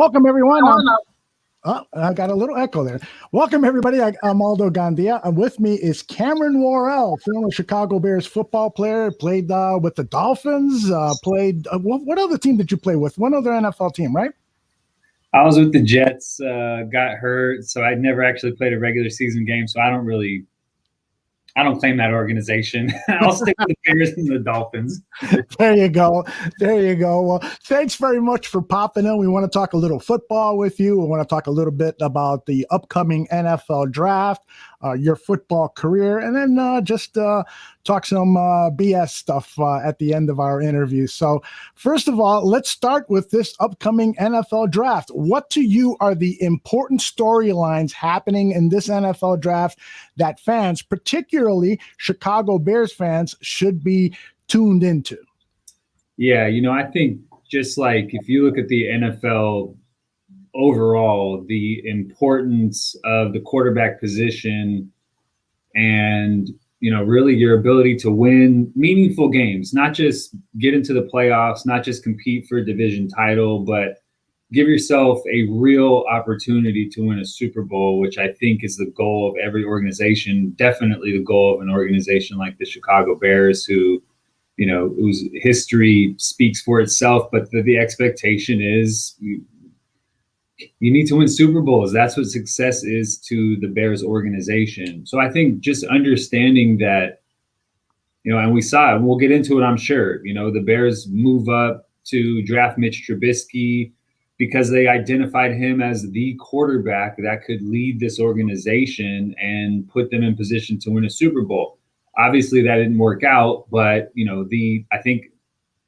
Welcome, everyone. I got a little echo there. Welcome, everybody. I'm Aldo Gandia. And with me is Cameron Worrell, former Chicago Bears football player, played with the Dolphins, what other team did you play with? One other NFL team, right? I was with the Jets, got hurt, so I'd never actually played a regular season game, so I don't claim that organization. I'll stick with the Bears and the Dolphins. There you go. Well, thanks very much for popping in. We want to talk a little football with you. We want to talk a little bit about the upcoming NFL draft, your football career, and then just talk some BS stuff at the end of our interview. So first of all, let's start with this upcoming NFL draft. What to you are the important storylines happening in this NFL draft that fans, particularly Chicago Bears fans, should be tuned into? Yeah, I think just like if you look at the NFL overall, the importance of the quarterback position and, really your ability to win meaningful games, not just get into the playoffs, not just compete for a division title, but give yourself a real opportunity to win a Super Bowl, which I think is the goal of every organization, definitely the goal of an organization like the Chicago Bears, whose history speaks for itself, but the expectation is you need to win Super Bowls. That's what success is to the Bears organization. So I think just understanding that, and we saw it, and we'll get into it, I'm sure, the Bears move up to draft Mitch Trubisky because they identified him as the quarterback that could lead this organization and put them in position to win a Super Bowl. Obviously that didn't work out, but I think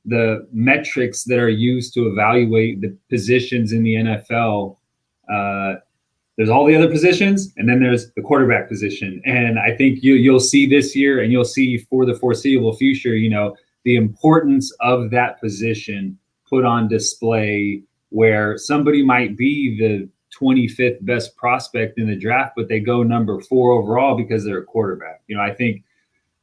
the metrics that are used to evaluate the positions in the NFL, there's all the other positions, and then there's the quarterback position. And I think you'll see this year, and you'll see for the foreseeable future, the importance of that position put on display, where somebody might be the 25th best prospect in the draft, but they go number 4 overall because they're a quarterback. I think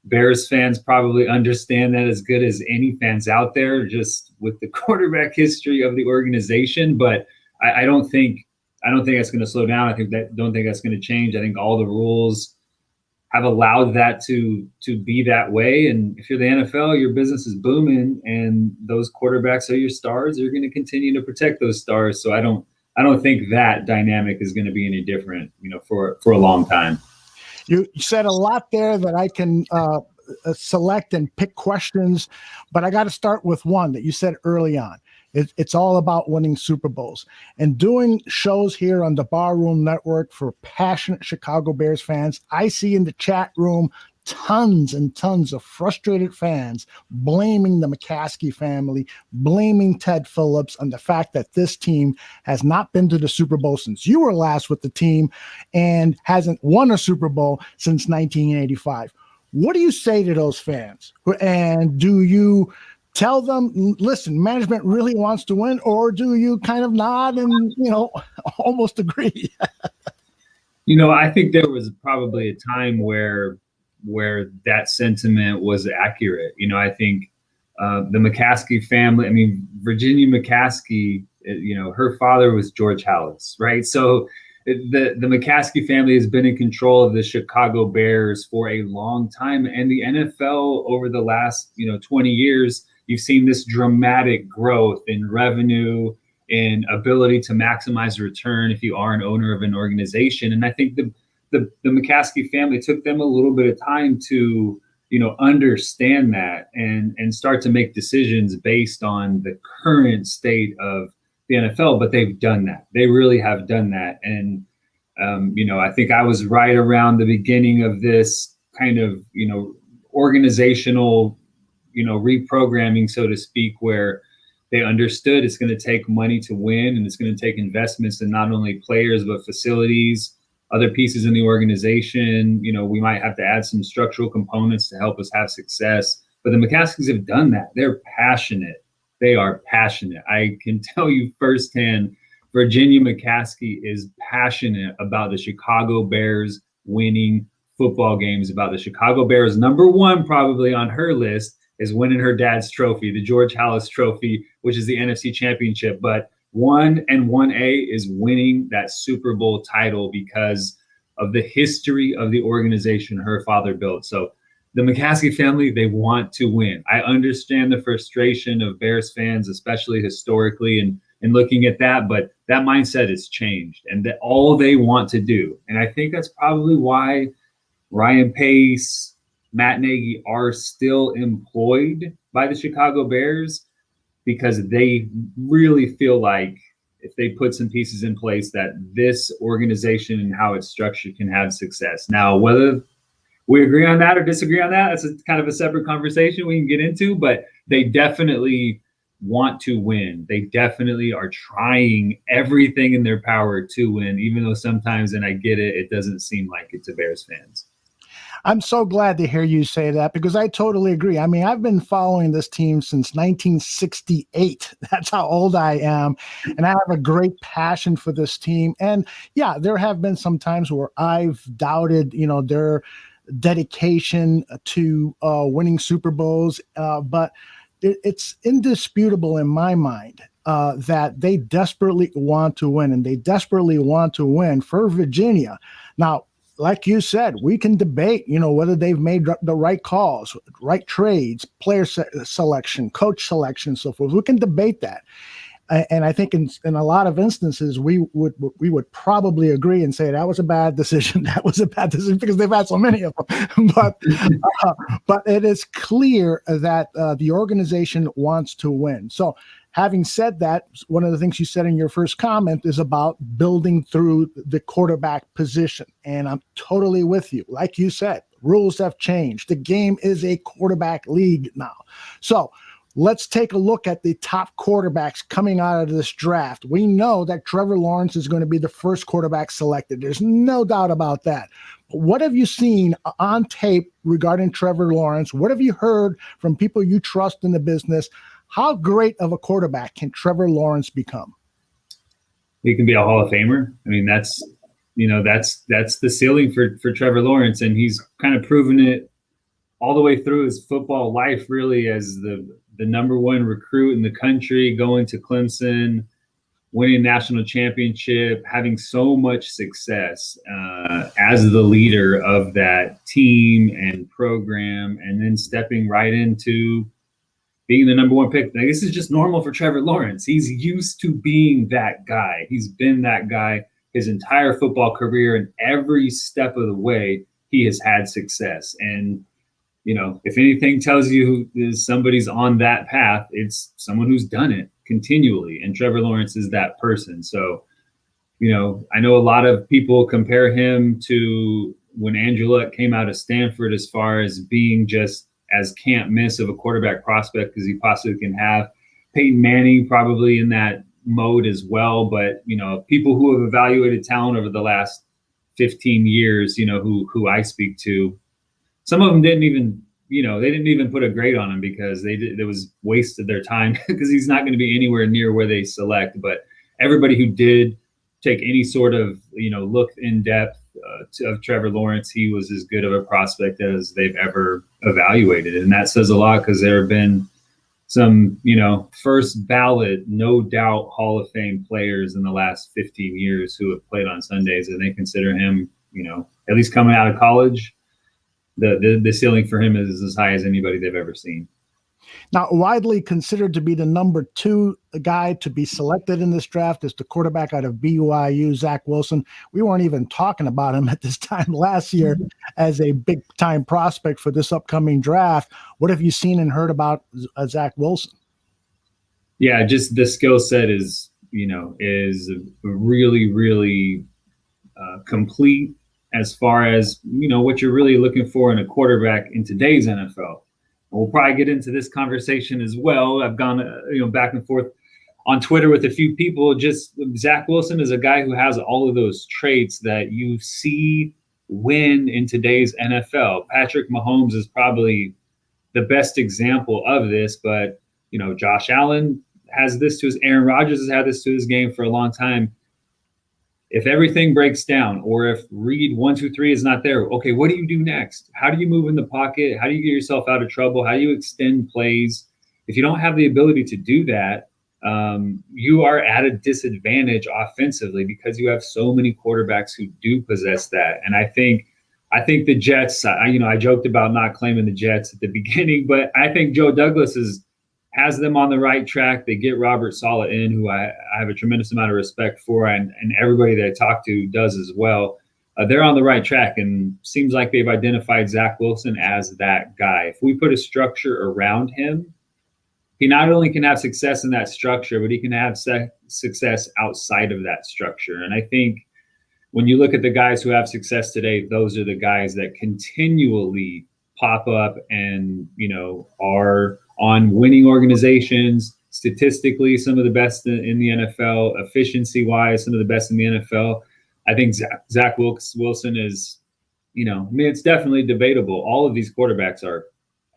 Bears fans probably understand that as good as any fans out there, just with the quarterback history of the organization. But I don't think that's going to slow down. Don't think that's going to change. I think all the rules have allowed that to be that way. And if you're the NFL, your business is booming, and those quarterbacks are your stars. You're going to continue to protect those stars. So I don't think that dynamic is going to be any different, for a long time. You said a lot there that I can select and pick questions, but I got to start with one that you said early on. It's all about winning Super Bowls. And doing shows here on the Barroom Network for passionate Chicago Bears fans, I see in the chat room tons and tons of frustrated fans blaming the McCaskey family, blaming Ted Phillips on the fact that this team has not been to the Super Bowl since you were last with the team and hasn't won a Super Bowl since 1985. What do you say to those fans? And do you tell them, listen, management really wants to win, or do you kind of nod and, almost agree? I think there was probably a time where that sentiment was accurate. I think the McCaskey family, Virginia McCaskey, her father was George Halas, right? So the McCaskey family has been in control of the Chicago Bears for a long time. And the NFL over the last, 20 years, you've seen this dramatic growth in revenue, in ability to maximize return if you are an owner of an organization. And I think the McCaskey family took them a little bit of time to, understand that and start to make decisions based on the current state of the NFL. But they've done that. They really have done that. And, I think I was right around the beginning of this kind of, organizational, reprogramming, so to speak, where they understood it's going to take money to win, and it's going to take investments in not only players, but facilities, other pieces in the organization. We might have to add some structural components to help us have success. But the McCaskeys have done that. They're passionate. They are passionate. I can tell you firsthand, Virginia McCaskey is passionate about the Chicago Bears winning football games, about the Chicago Bears. Number 1 probably on her list is winning her dad's trophy, the George Halas Trophy, which is the NFC Championship. But one and 1A is winning that Super Bowl title because of the history of the organization her father built. So the McCaskey family, they want to win. I understand the frustration of Bears fans, especially historically, and looking at that, but that mindset has changed, and that all they want to do. And I think that's probably why Ryan Pace, Matt Nagy are still employed by the Chicago Bears, because they really feel like if they put some pieces in place that this organization and how it's structured can have success. Now, whether we agree on that or disagree on that, that's a kind of a separate conversation we can get into, but they definitely want to win. They definitely are trying everything in their power to win, even though sometimes, and I get it, it doesn't seem like it to Bears fans. I'm so glad to hear you say that, because I totally agree. I mean, I've been following this team since 1968. That's how old I am. And I have a great passion for this team. And yeah, there have been some times where I've doubted, their dedication to winning Super Bowls. But it's indisputable in my mind that they desperately want to win, and they desperately want to win for Virginia. Now, like you said, we can debate, whether they've made the right calls, right trades, player selection, coach selection, so forth. We can debate that. And I think in a lot of instances, we would probably agree and say that was a bad decision. That was a bad decision, because they've had so many of them. But it is clear that the organization wants to win. So having said that, one of the things you said in your first comment is about building through the quarterback position. And I'm totally with you. Like you said, rules have changed. The game is a quarterback league now. So let's take a look at the top quarterbacks coming out of this draft. We know that Trevor Lawrence is going to be the first quarterback selected. There's no doubt about that. But what have you seen on tape regarding Trevor Lawrence? What have you heard from people you trust in the business? How great of a quarterback can Trevor Lawrence become? He can be a Hall of Famer. I mean, that's the ceiling for Trevor Lawrence, and he's kind of proven it all the way through his football life, really, as the number one recruit in the country, going to Clemson, winning national championship, having so much success as the leader of that team and program, and then stepping right into being the number one pick. Now, this is just normal for Trevor Lawrence. He's used to being that guy. He's been that guy his entire football career, and every step of the way he has had success. And if anything tells you somebody's on that path, it's someone who's done it continually. And Trevor Lawrence is that person. So, I know a lot of people compare him to when Andrew Luck came out of Stanford, as far as being just as can't miss of a quarterback prospect as he possibly can have. Peyton Manning probably in that mode as well. But, people who have evaluated talent over the last 15 years, who I speak to, some of them didn't even, they didn't even put a grade on him, because it was wasted their time, because he's not going to be anywhere near where they select. But everybody who did take any sort of, look in depth of Trevor Lawrence, he was as good of a prospect as they've ever evaluated. And that says a lot, because there have been some, first ballot, no doubt Hall of Fame players in the last 15 years who have played on Sundays, and they consider him, at least coming out of college, the ceiling for him is as high as anybody they've ever seen. Now, widely considered to be the number 2 guy to be selected in this draft is the quarterback out of BYU, Zach Wilson. We weren't even talking about him at this time last year as a big-time prospect for this upcoming draft. What have you seen and heard about Zach Wilson? Yeah, just the skill set is really, really complete, as far as, what you're really looking for in a quarterback in today's NFL. We'll probably get into this conversation as well. I've gone, back and forth on Twitter with a few people. Just Zach Wilson is a guy who has all of those traits that you see win in today's NFL. Patrick Mahomes is probably the best example of this, but, Josh Allen has this to his, Aaron Rodgers has had this to his game for a long time. If everything breaks down, or if read 1, 2, 3 is not there, okay, what do you do next? How do you move in the pocket? How do you get yourself out of trouble? How do you extend plays? If you don't have the ability to do that, you are at a disadvantage offensively because you have so many quarterbacks who do possess that. And I think the Jets, I joked about not claiming the Jets at the beginning, but I think Joe Douglas has them on the right track. They get Robert Saleh in, who I have a tremendous amount of respect for, and everybody that I talk to does as well. They're on the right track, and seems like they've identified Zach Wilson as that guy. If we put a structure around him, he not only can have success in that structure, but he can have success outside of that structure. And I think when you look at the guys who have success today, those are the guys that continually pop up and, are on winning organizations, statistically, some of the best in the NFL, efficiency-wise, some of the best in the NFL. I think Zach Wilson is, it's definitely debatable. All of these quarterbacks are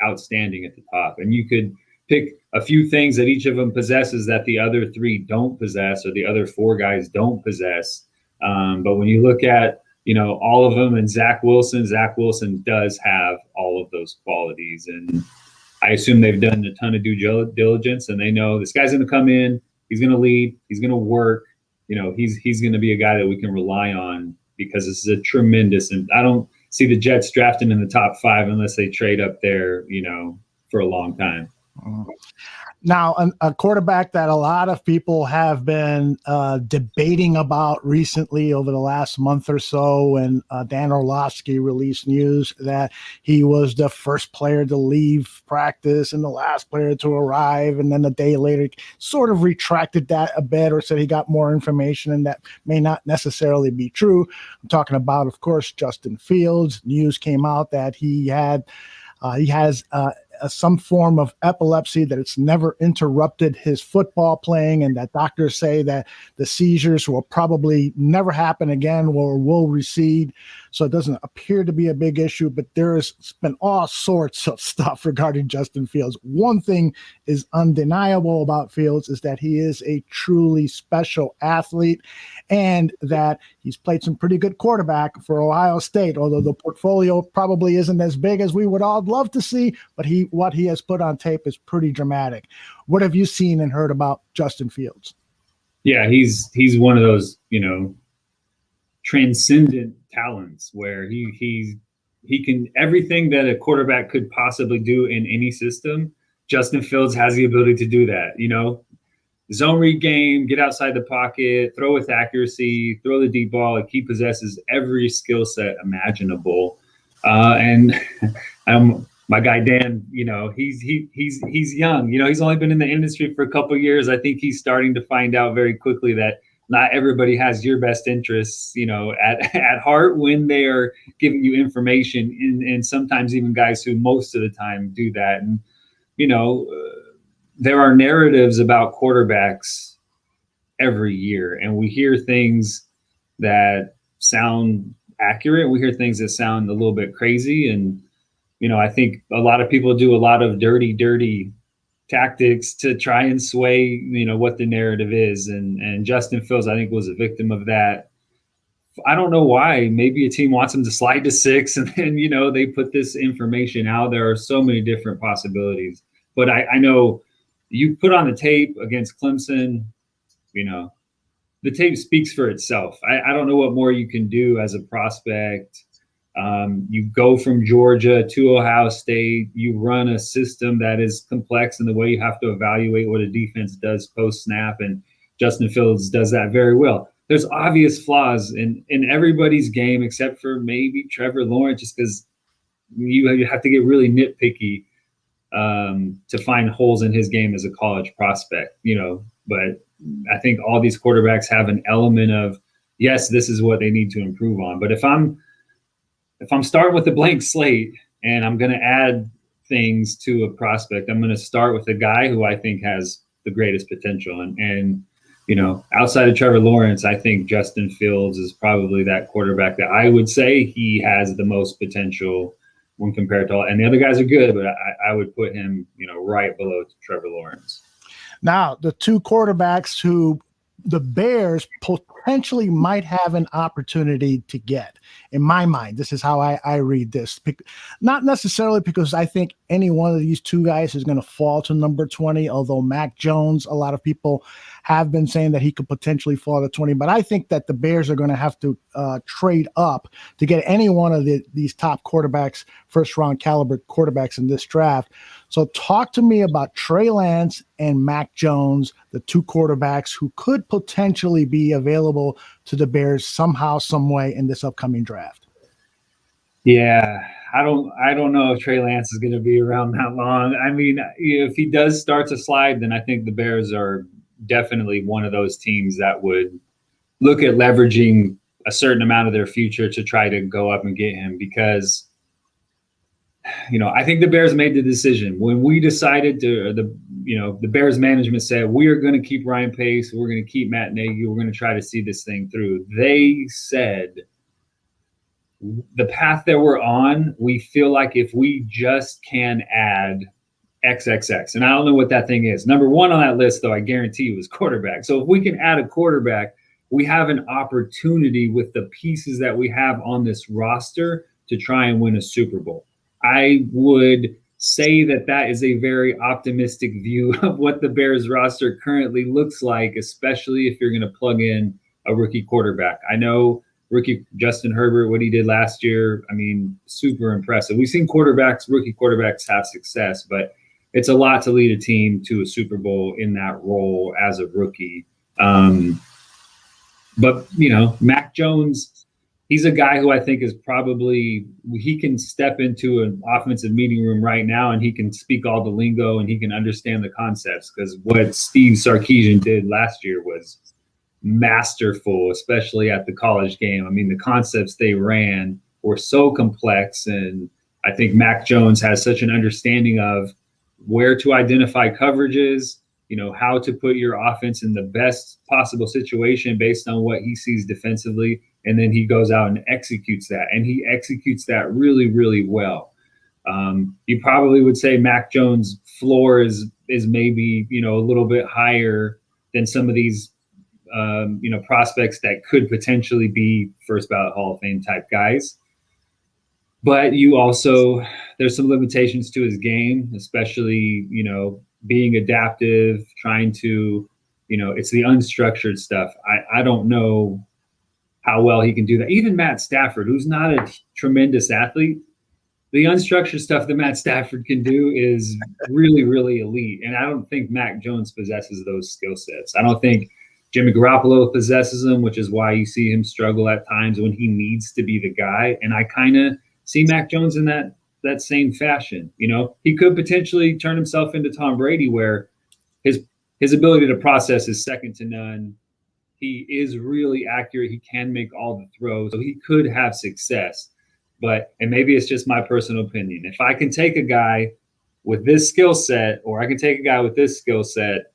outstanding at the top. And you could pick a few things that each of them possesses that the other three don't possess, or the other four guys don't possess. But when you look at, all of them and Zach Wilson does have all of those qualities. And I assume they've done a ton of due diligence, and they know this guy's going to come in, he's going to lead, he's going to work. He's going to be a guy that we can rely on, because this is a tremendous, and I don't see the Jets drafting in the top 5 unless they trade up there, for a long time. Now, a quarterback that a lot of people have been debating about recently over the last month or so, and Dan Orlovsky released news that he was the first player to leave practice and the last player to arrive, and then a day later sort of retracted that a bit, or said he got more information, and that may not necessarily be true. I'm talking about, of course, Justin Fields. News came out that he has some form of epilepsy, that it's never interrupted his football playing, and that doctors say that the seizures will probably never happen again or will recede. So it doesn't appear to be a big issue, but there's been all sorts of stuff regarding Justin Fields. One thing is undeniable about Fields is that he is a truly special athlete, and that he's played some pretty good quarterback for Ohio State, although the portfolio probably isn't as big as we would all love to see, but what he has put on tape is pretty dramatic. What have you seen and heard about Justin Fields? Yeah, he's one of those, transcendent talents where he can everything that a quarterback could possibly do in any system. Justin Fields has the ability to do that. Zone read game, get outside the pocket, throw with accuracy, throw the deep ball. Like, he possesses every skill set imaginable. And my guy Dan, he's young. He's only been in the industry for a couple of years. I think he's starting to find out very quickly that not everybody has your best interests, at heart when they are giving you information, and sometimes even guys who most of the time do that. And, there are narratives about quarterbacks every year, and we hear things that sound accurate. We hear things that sound a little bit crazy. And, I think a lot of people do a lot of dirty tactics to try and sway, what the narrative is. And Justin Fields, I think, was a victim of that. I don't know why. Maybe a team wants him to slide to 6, and then, they put this information out. There are so many different possibilities. But I know you put on the tape against Clemson, the tape speaks for itself. I don't know what more you can do as a prospect. You go from Georgia to Ohio State. You run a system that is complex in the way you have to evaluate what a defense does post-snap, and Justin Fields does that very well. There's obvious flaws in everybody's game except for maybe Trevor Lawrence, just because you have to get really nitpicky to find holes in his game as a college prospect, but I think all these quarterbacks have an element of, yes, this is what they need to improve on. But if I'm starting with a blank slate and I'm going to add things to a prospect, I'm going to start with a guy who I think has the greatest potential. And outside of Trevor Lawrence, I think Justin Fields is probably that quarterback that I would say he has the most potential when compared to all. And the other guys are good, but I would put him, right below Trevor Lawrence. Now, the two quarterbacks who the Bears potentially might have an opportunity to get. In my mind, this is how I read this. Not necessarily because I think any one of these two guys is going to fall to number 20, although Mac Jones, a lot of people have been saying that he could potentially fall to 20. But I think that the Bears are going to have to trade up to get any one of these top quarterbacks, first-round caliber quarterbacks in this draft. So talk to me about Trey Lance and Mac Jones, the two quarterbacks who could potentially be available to the Bears somehow, some way in this upcoming draft. Yeah, I don't know if Trey Lance is going to be around that long. I mean, if he does start to slide, then I think the Bears are definitely one of those teams that would look at leveraging a certain amount of their future to try to go up and get him, because I think the Bears made the decision when we decided the Bears management said, we are going to keep Ryan Pace, we're going to keep Matt Nagy, we're going to try to see this thing through. They said, the path that we're on, we feel like if we just can add XXX, and I don't know what that thing is. Number one on that list, though, I guarantee you, is quarterback. So if we can add a quarterback, we have an opportunity with the pieces that we have on this roster to try and win a Super Bowl. I would say that is a very optimistic view of what the Bears roster currently looks like, especially if you're going to plug in a rookie quarterback. I know rookie Justin Herbert, what he did last year, I mean, super impressive. We've seen rookie quarterbacks have success, but it's a lot to lead a team to a Super Bowl in that role as a rookie. But Mac Jones, he's a guy who I think is he can step into an offensive meeting room right now and he can speak all the lingo and he can understand the concepts, because what Steve Sarkisian did last year was masterful, especially at the college game. I mean, the concepts they ran were so complex, and I think Mac Jones has such an understanding of where to identify coverages, how to put your offense in the best possible situation based on what he sees defensively. And then he goes out and executes that. And he executes that really, really well. You probably would say Mac Jones' floor is maybe, a little bit higher than some of these, prospects that could potentially be first ballot Hall of Fame type guys. But there's some limitations to his game, especially, being adaptive, trying to, it's the unstructured stuff. I don't know how well he can do that. Even Matt Stafford, who's not a tremendous athlete, the unstructured stuff that Matt Stafford can do is really, really elite. And I don't think Mac Jones possesses those skill sets. I don't think Jimmy Garoppolo possesses them, which is why you see him struggle at times when he needs to be the guy. And I kind of see Mac Jones in that same fashion. He could potentially turn himself into Tom Brady, where his ability to process is second to none. He is really accurate. He can make all the throws, so he could have success. And maybe it's just my personal opinion. If I can take a guy with this skill set, or I can take a guy with this skill set,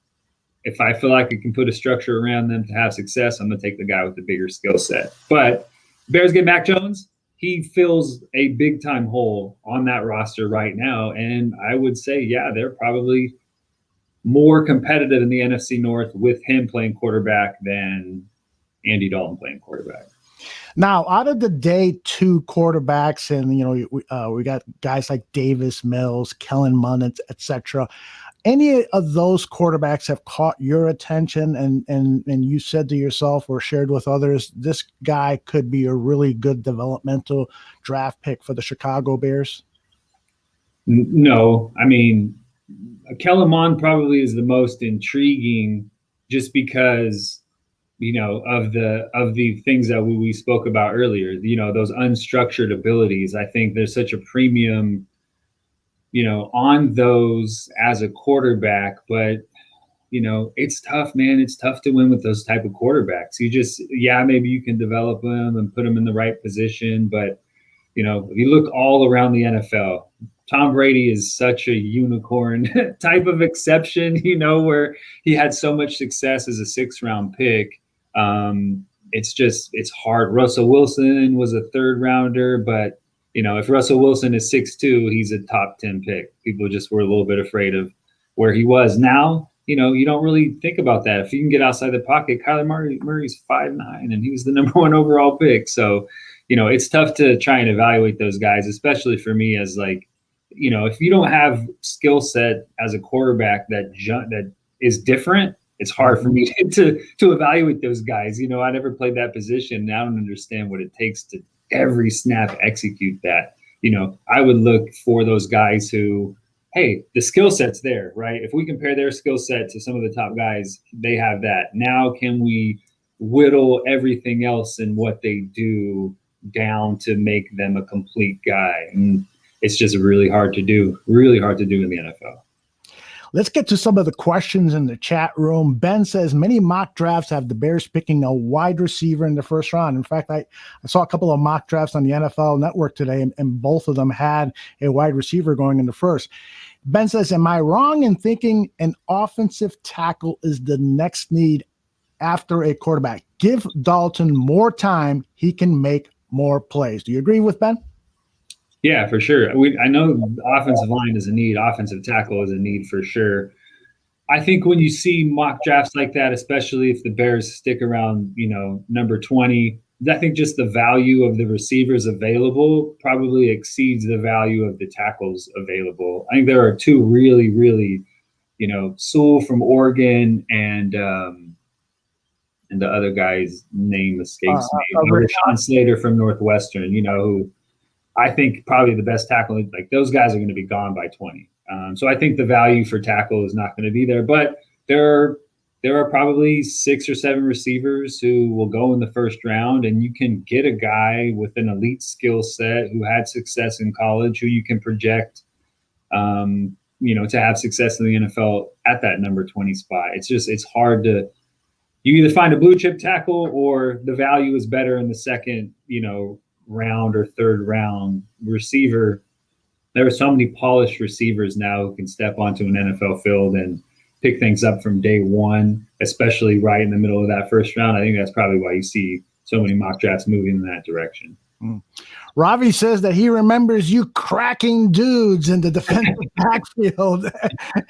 if I feel like I can put a structure around them to have success, I'm going to take the guy with the bigger skill set. But Bears get Mac Jones, he fills a big time hole on that roster right now. And I would say, yeah, they're probably more competitive in the NFC North with him playing quarterback than Andy Dalton playing quarterback. Now, out of the day two quarterbacks, and we got guys like Davis Mills, Kellen Mond, etc. Any of those quarterbacks have caught your attention, and you said to yourself or shared with others, this guy could be a really good developmental draft pick for the Chicago Bears? No, I mean, Kellen Mond probably is the most intriguing, just because of the things that we spoke about earlier. Those unstructured abilities. I think there's such a premium on those as a quarterback, but it's tough, man. It's tough to win with those type of quarterbacks. Maybe you can develop them and put them in the right position, but if you look all around the NFL, Tom Brady is such a unicorn type of exception, where he had so much success as a 6th-round pick. It's hard. Russell Wilson was a 3rd rounder, but if Russell Wilson is 6'2", he's a top 10 pick. People just were a little bit afraid of where he was. Now you don't really think about that. If you can get outside the pocket, Murray's 5'9", and he was the number 1 overall pick. So, it's tough to try and evaluate those guys, especially for me as like, if you don't have skill set as a quarterback that is different, it's hard for me to evaluate those guys. I never played that position, and I don't understand what it takes to every snap execute that. I would look for those guys who, hey, the skill set's there, right? If we compare their skill set to some of the top guys, they have that. Now, can we whittle everything else in what they do down to make them a complete guy? And it's just really hard to do in the NFL. Let's get to some of the questions in the chat room. Ben says many mock drafts have the Bears picking a wide receiver in the first round. In fact, I saw a couple of mock drafts on the NFL Network today, and both of them had a wide receiver going in the first. Ben says, am I wrong in thinking an offensive tackle is the next need after a quarterback? Give Dalton more time. He can make more plays. Do you agree with Ben? Yeah, for sure. I know offensive line is a need. Offensive tackle is a need for sure. I think when you see mock drafts like that, especially if the Bears stick around, number 20, I think just the value of the receivers available probably exceeds the value of the tackles available. I think there are two really, really, Sewell from Oregon and the other guy's name escapes me. Rashawn Slater from Northwestern, who I think probably the best tackle. Like those guys are going to be gone by 20. So I think the value for tackle is not going to be there. But there are probably 6 or 7 receivers who will go in the first round, and you can get a guy with an elite skill set who had success in college, who you can project, to have success in the NFL at that number 20 spot. It's hard to. You either find a blue chip tackle or the value is better in the second, round or third round receiver. There are so many polished receivers now who can step onto an NFL field and pick things up from day one, especially right in the middle of that first round. I think that's probably why you see so many mock drafts moving in that direction. Ravi says that he remembers you cracking dudes in the defensive backfield.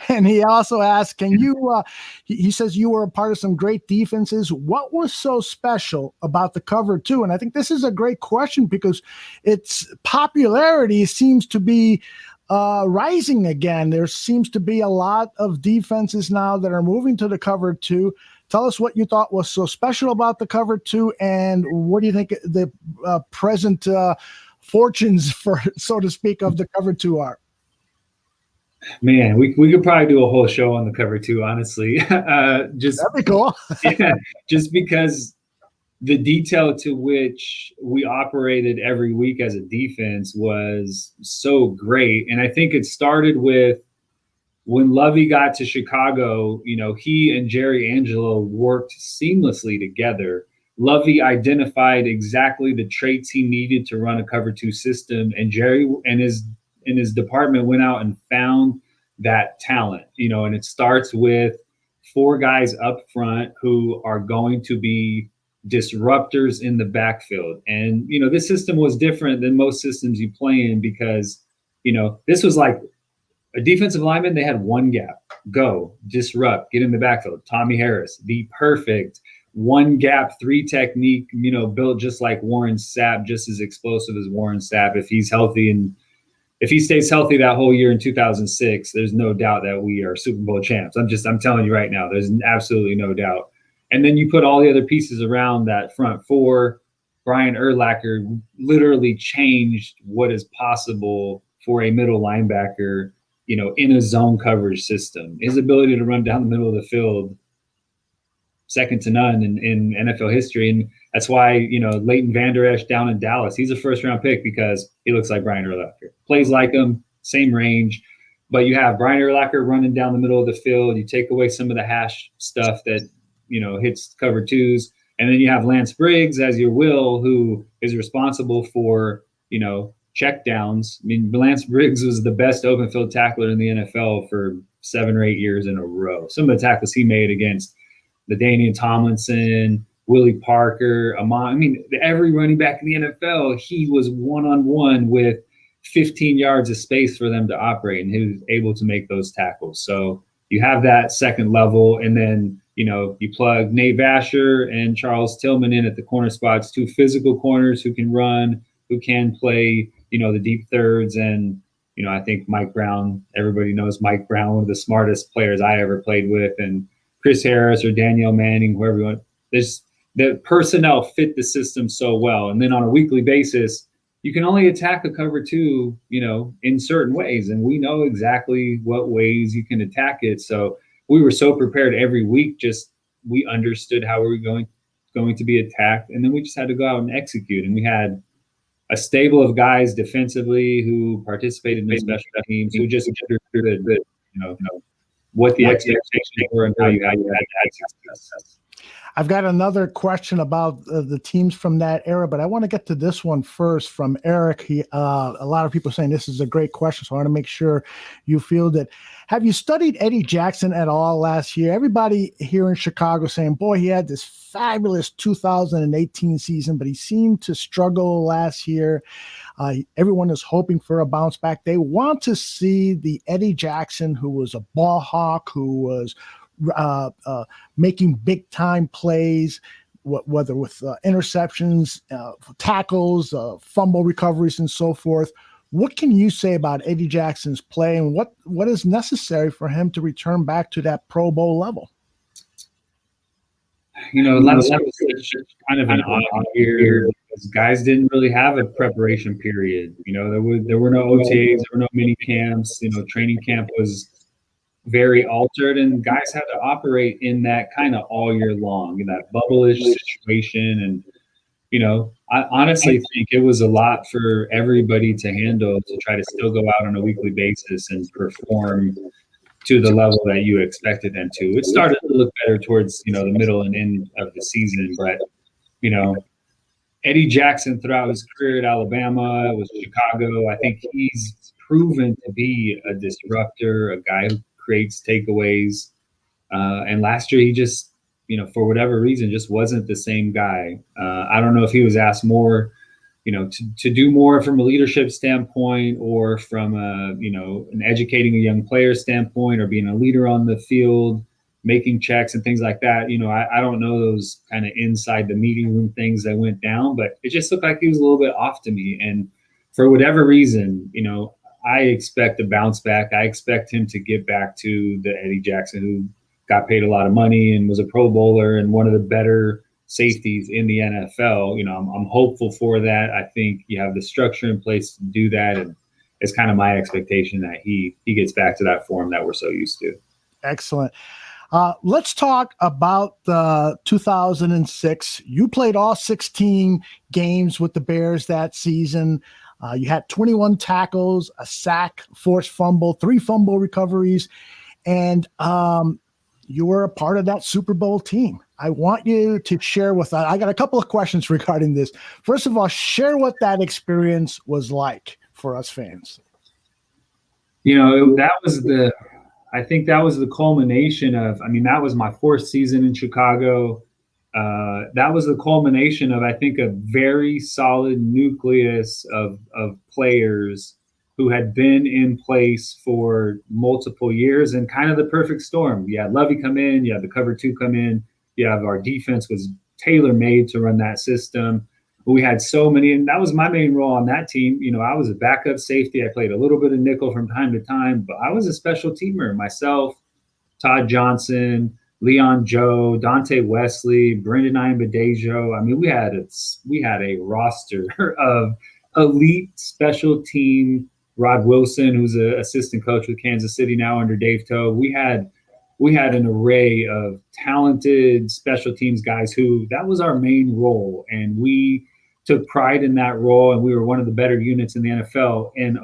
And he also asks, can you, he says you were a part of some great defenses. What was so special about the cover two? And I think this is a great question because its popularity seems to be rising again. There seems to be a lot of defenses now that are moving to the cover two. Tell us what you thought was so special about the cover two, and what do you think the present fortunes, for so to speak, of the cover two are? Man, we could probably do a whole show on the cover two, honestly. That'd be cool. Yeah, just because the detail to which we operated every week as a defense was so great. And I think it started with when Lovey got to Chicago, he and Jerry Angelo worked seamlessly together. Lovey identified exactly the traits he needed to run a cover two system, and Jerry and his department went out and found that talent, and it starts with 4 guys up front who are going to be disruptors in the backfield. And, this system was different than most systems you play in because, this was like a defensive lineman. They had 1 gap, go, disrupt, get in the backfield. Tommy Harris, the perfect 1 gap, 3 technique, built just like Warren Sapp, just as explosive as Warren Sapp. If he's healthy and if he stays healthy that whole year in 2006, there's no doubt that we are Super Bowl champs. I'm telling you right now, there's absolutely no doubt. And then you put all the other pieces around that front 4. Brian Urlacher literally changed what is possible for a middle linebacker, in a zone coverage system. His ability to run down the middle of the field, second to none in NFL history. And that's why, Leighton Vander Esch down in Dallas, he's a first-round pick because he looks like Brian Urlacher. Plays like him, same range. But you have Brian Urlacher running down the middle of the field. You take away some of the hash stuff that, hits cover twos. And then you have Lance Briggs as your will, who is responsible for, check downs. I mean, Lance Briggs was the best open field tackler in the NFL for 7 or 8 years in a row. Some of the tackles he made against LaDainian Tomlinson, Willie Parker, every running back in the NFL, he was one-on-one with 15 yards of space for them to operate, and he was able to make those tackles. So, you have that second level, and then you plug Nate Vasher and Charles Tillman in at the corner spots, two physical corners who can run, who can play the deep thirds. And I think Mike Brown, everybody knows Mike Brown, one of the smartest players I ever played with, and Chris Harris or Danielle Manning, whoever you want. The personnel fit the system so well. And then on a weekly basis, you can only attack a cover two, in certain ways. And we know exactly what ways you can attack it. So we were so prepared every week. Just we understood how we were going to be attacked. And then we just had to go out and execute. And we had a stable of guys defensively who participated in the special teams, who just understood what the expectations were and how you had success. I've got another question about the teams from that era, but I want to get to this one first from Eric. A lot of people are saying this is a great question, so I want to make sure you field it. Have you studied Eddie Jackson at all last year? Everybody here in Chicago saying, boy, he had this fabulous 2018 season, but he seemed to struggle last year. Everyone is hoping for a bounce back. They want to see the Eddie Jackson who was a ball hawk, who was making big time plays, whether with interceptions, tackles, fumble recoveries, and so forth. What can you say about Eddie Jackson's play, and what is necessary for him to return back to that Pro Bowl level? Last year was kind of an odd year because guys didn't really have a preparation period. There were no OTAs, there were no mini camps. Training camp was very altered, and guys had to operate in that kind of all year long, in that bubble-ish situation. And I honestly think it was a lot for everybody to handle, to try to still go out on a weekly basis and perform to the level that you expected them to. It started to look better towards the middle and end of the season, but Eddie Jackson throughout his career at Alabama, with Chicago, I think he's proven to be a disruptor, a guy who creates takeaways. And last year he just, for whatever reason, just wasn't the same guy. I don't know if he was asked more, to do more from a leadership standpoint, or from an educating a young player standpoint, or being a leader on the field, making checks and things like that. I don't know those kind of inside the meeting room things that went down, but it just looked like he was a little bit off to me. And for whatever reason, I expect a bounce back. I expect him to get back to the Eddie Jackson who got paid a lot of money and was a Pro Bowler and one of the better safeties in the NFL. I'm hopeful for that. I think you have the structure in place to do that, and it's kind of my expectation that he gets back to that form that we're so used to. Excellent. Let's talk about the 2006. You played all 16 games with the Bears that season. You had 21 tackles, a sack, forced fumble, 3 fumble recoveries, and you were a part of that Super Bowl team. I want you to share with us. I got a couple of questions regarding this. First of all, share what that experience was like for us fans. I think that was the culmination of, that was my 4th season in Chicago. That was the culmination of, I think, a very solid nucleus of players who had been in place for multiple years, and kind of the perfect storm. You had Lovey come in, you had the cover 2 come in, you have our defense was tailor-made to run that system. We had so many, and that was my main role on that team. I was a backup safety. I played a little bit of nickel from time to time, but I was a special teamer myself. Todd Johnson, Leon Joe, Dante Wesley, Brendan Iambadejo. We had a roster of elite special team. Rod Wilson, who's an assistant coach with Kansas City now under Dave Toe. We had an array of talented special teams guys who that was our main role, and we took pride in that role, and we were one of the better units in the NFL. And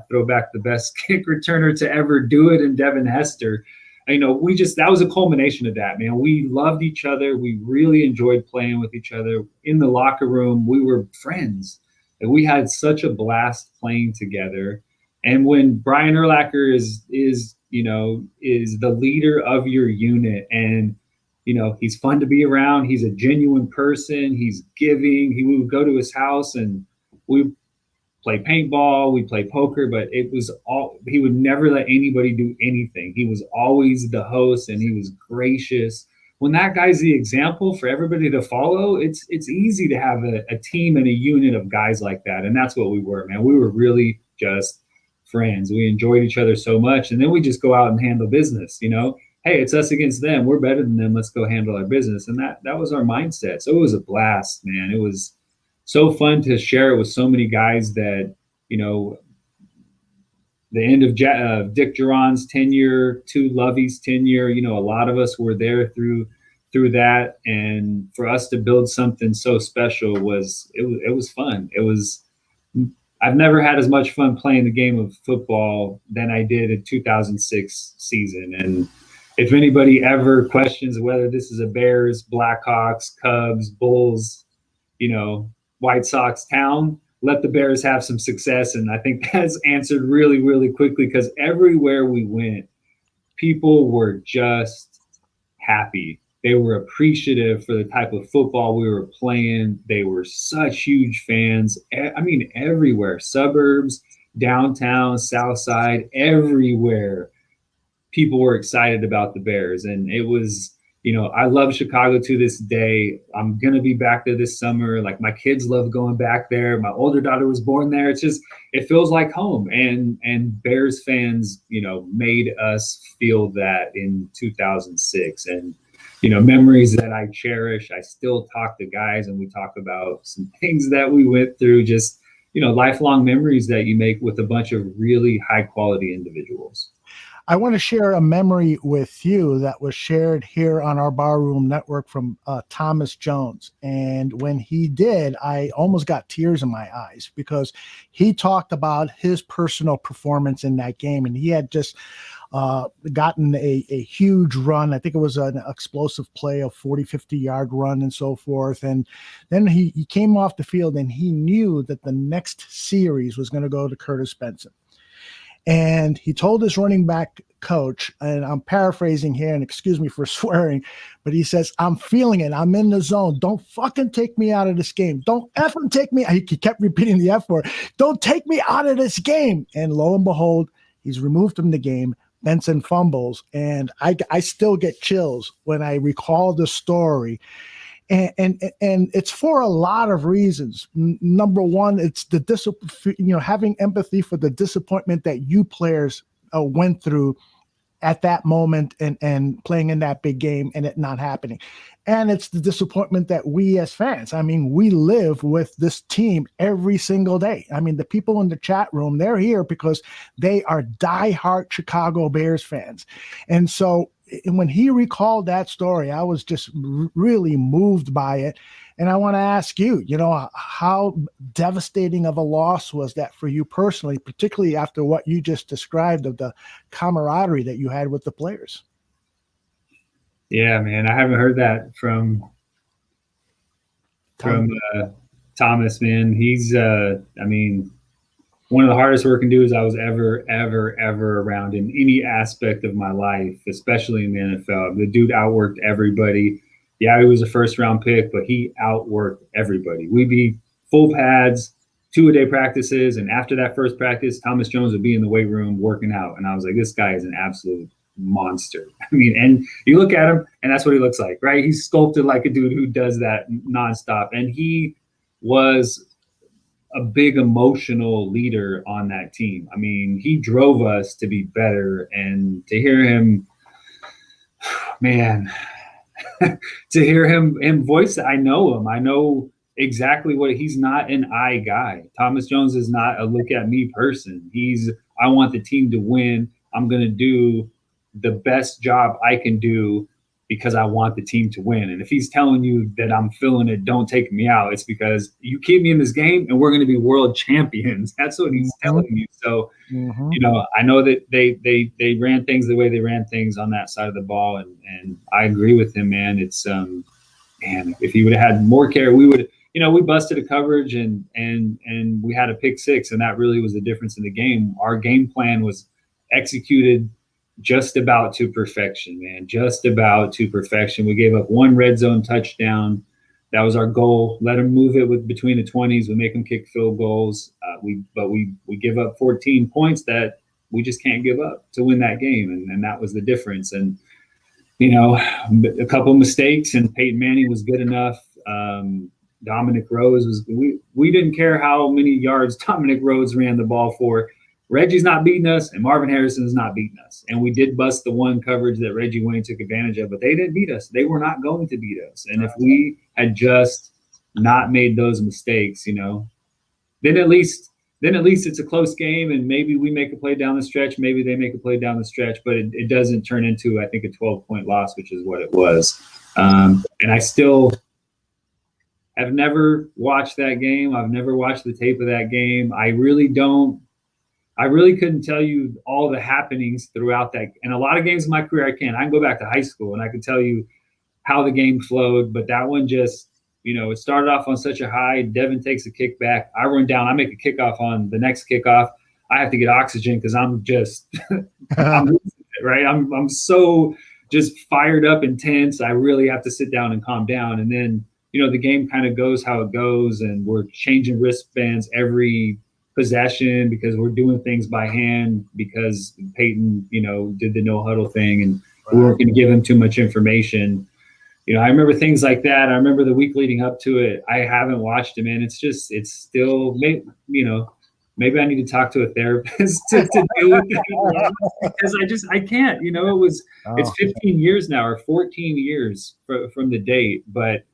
throw back the best kick returner to ever do it in Devin Hester. That was a culmination of that, man. We loved each other. We really enjoyed playing with each other in the locker room. We were friends, and we had such a blast playing together. And when Brian Urlacher is the leader of your unit, and he's fun to be around. He's a genuine person. He's giving. We would go to his house and we play paintball, we play poker, but it was all, he would never let anybody do anything. He was always the host and he was gracious. When that guy's the example for everybody to follow, it's easy to have a team and a unit of guys like that. And that's what we were, man. We were really just friends. We enjoyed each other so much. And then we just go out and handle business, you know. Hey, it's us against them. We're better than them. Let's go handle our business. And that was our mindset. So it was a blast, man. It was so fun to share it with so many guys that, you know, the end of Dick Duran's tenure, to Lovey's tenure, you know, a lot of us were there through that. And for us to build something so special was fun. I've never had as much fun playing the game of football than I did in 2006 season. And if anybody ever questions whether this is a Bears, Blackhawks, Cubs, Bulls, you know, White Sox town, let the Bears have some success. And I think that's answered really, really quickly, because everywhere we went, people were just happy. They were appreciative for the type of football we were playing. They were such huge fans. I mean, everywhere, suburbs, downtown, South Side, everywhere, people were excited about the Bears. And it was, you know, I love Chicago to this day. I'm going to be back there this summer. Like, my kids love going back there. My older daughter was born there. It's just, it feels like home. And Bears fans, you know, made us feel that in 2006. And, you know, memories that I cherish. I still talk to guys and we talk about some things that we went through, just, you know, lifelong memories that you make with a bunch of really high quality individuals. I want to share a memory with you that was shared here on our Barroom Network from Thomas Jones. And when he did, I almost got tears in my eyes, because he talked about his personal performance in that game. And he had just gotten a huge run. I think it was an explosive play, a 40, 50-yard run and so forth. And then he came off the field and he knew that the next series was going to go to Curtis Benson. And he told his running back coach, and I'm paraphrasing here, and excuse me for swearing, but he says, "I'm feeling it. I'm in the zone. Don't fucking take me out of this game. Don't effing take me." He kept repeating the F word. "Don't take me out of this game." And lo and behold, he's removed from the game. Benson fumbles, and I still get chills when I recall the story. And it's for a lot of reasons. Number one, it's the having empathy for the disappointment that you players went through at that moment and playing in that big game and it not happening. And it's the disappointment that we as fans, I mean, we live with this team every single day. I mean, the people in the chat room, they're here because they are diehard Chicago Bears fans. And so when he recalled that story, I was just really moved by it. And I want to ask you, you know, how devastating of a loss was that for you personally, particularly after what you just described of the camaraderie that you had with the players? Yeah, man, I haven't heard that from Thomas, man. He's, I mean, one of the hardest working dudes I was ever around in any aspect of my life, especially in the NFL. The dude outworked everybody. Yeah, he was a first-round pick, but he outworked everybody. We'd be full pads, 2-a-day practices, and after that first practice, Thomas Jones would be in the weight room working out. And I was like, this guy is an absolute monster. I mean, and you look at him, and that's what he looks like, right? He's sculpted like a dude who does that nonstop. And he was a big emotional leader on that team. I mean, he drove us to be better, and to hear him, man, to hear him voice it. I know him. I know exactly what he's not an I guy. Thomas Jones is not a look at me person. I want the team to win. I'm going to do the best job I can do because I want the team to win. And if he's telling you that I'm feeling it, don't take me out, it's because you keep me in this game and we're going to be world champions. That's what he's telling you. So, you know, I know that they ran things the way they ran things on that side of the ball. And I agree with him, man. It's, man, if he would have had more care, we would, you know, we busted a coverage and we had a pick six, and that really was the difference in the game. Our game plan was executed just about to perfection, man. Just about to perfection. We gave up one red zone touchdown. That was our goal. Let them move it with between the 20s. We make them kick field goals. We give up 14 points that we just can't give up to win that game, and that was the difference. And a couple of mistakes, and Peyton Manning was good enough. Dominic Rose was. We didn't care how many yards Dominic Rose ran the ball for. Reggie's not beating us, and Marvin Harrison's not beating us. And we did bust the one coverage that Reggie Wayne took advantage of, but they didn't beat us. They were not going to beat us. And if we had just not made those mistakes, then at least it's a close game, and maybe we make a play down the stretch, maybe they make a play down the stretch, but it doesn't turn into, I think, a 12-point loss, which is what it was. And I still have never watched that game. I've never watched the tape of that game. I really couldn't tell you all the happenings throughout that. And a lot of games in my career, I can go back to high school and I can tell you how the game flowed. But that one just, it started off on such a high. Devin takes a kickback. I run down. I make a kickoff on the next kickoff. I have to get oxygen because I'm just, I'm losing it, right? I'm so just fired up and tense. I really have to sit down and calm down. And then, the game kind of goes how it goes, and we're changing wristbands every possession because we're doing things by hand because Peyton, did the no huddle thing, and we weren't going to give him too much information. I remember things like that. I remember the week leading up to it. I haven't watched him, and it's still, maybe I need to talk to a therapist to deal with it because I can't, it's 15 years now or 14 years from the date, but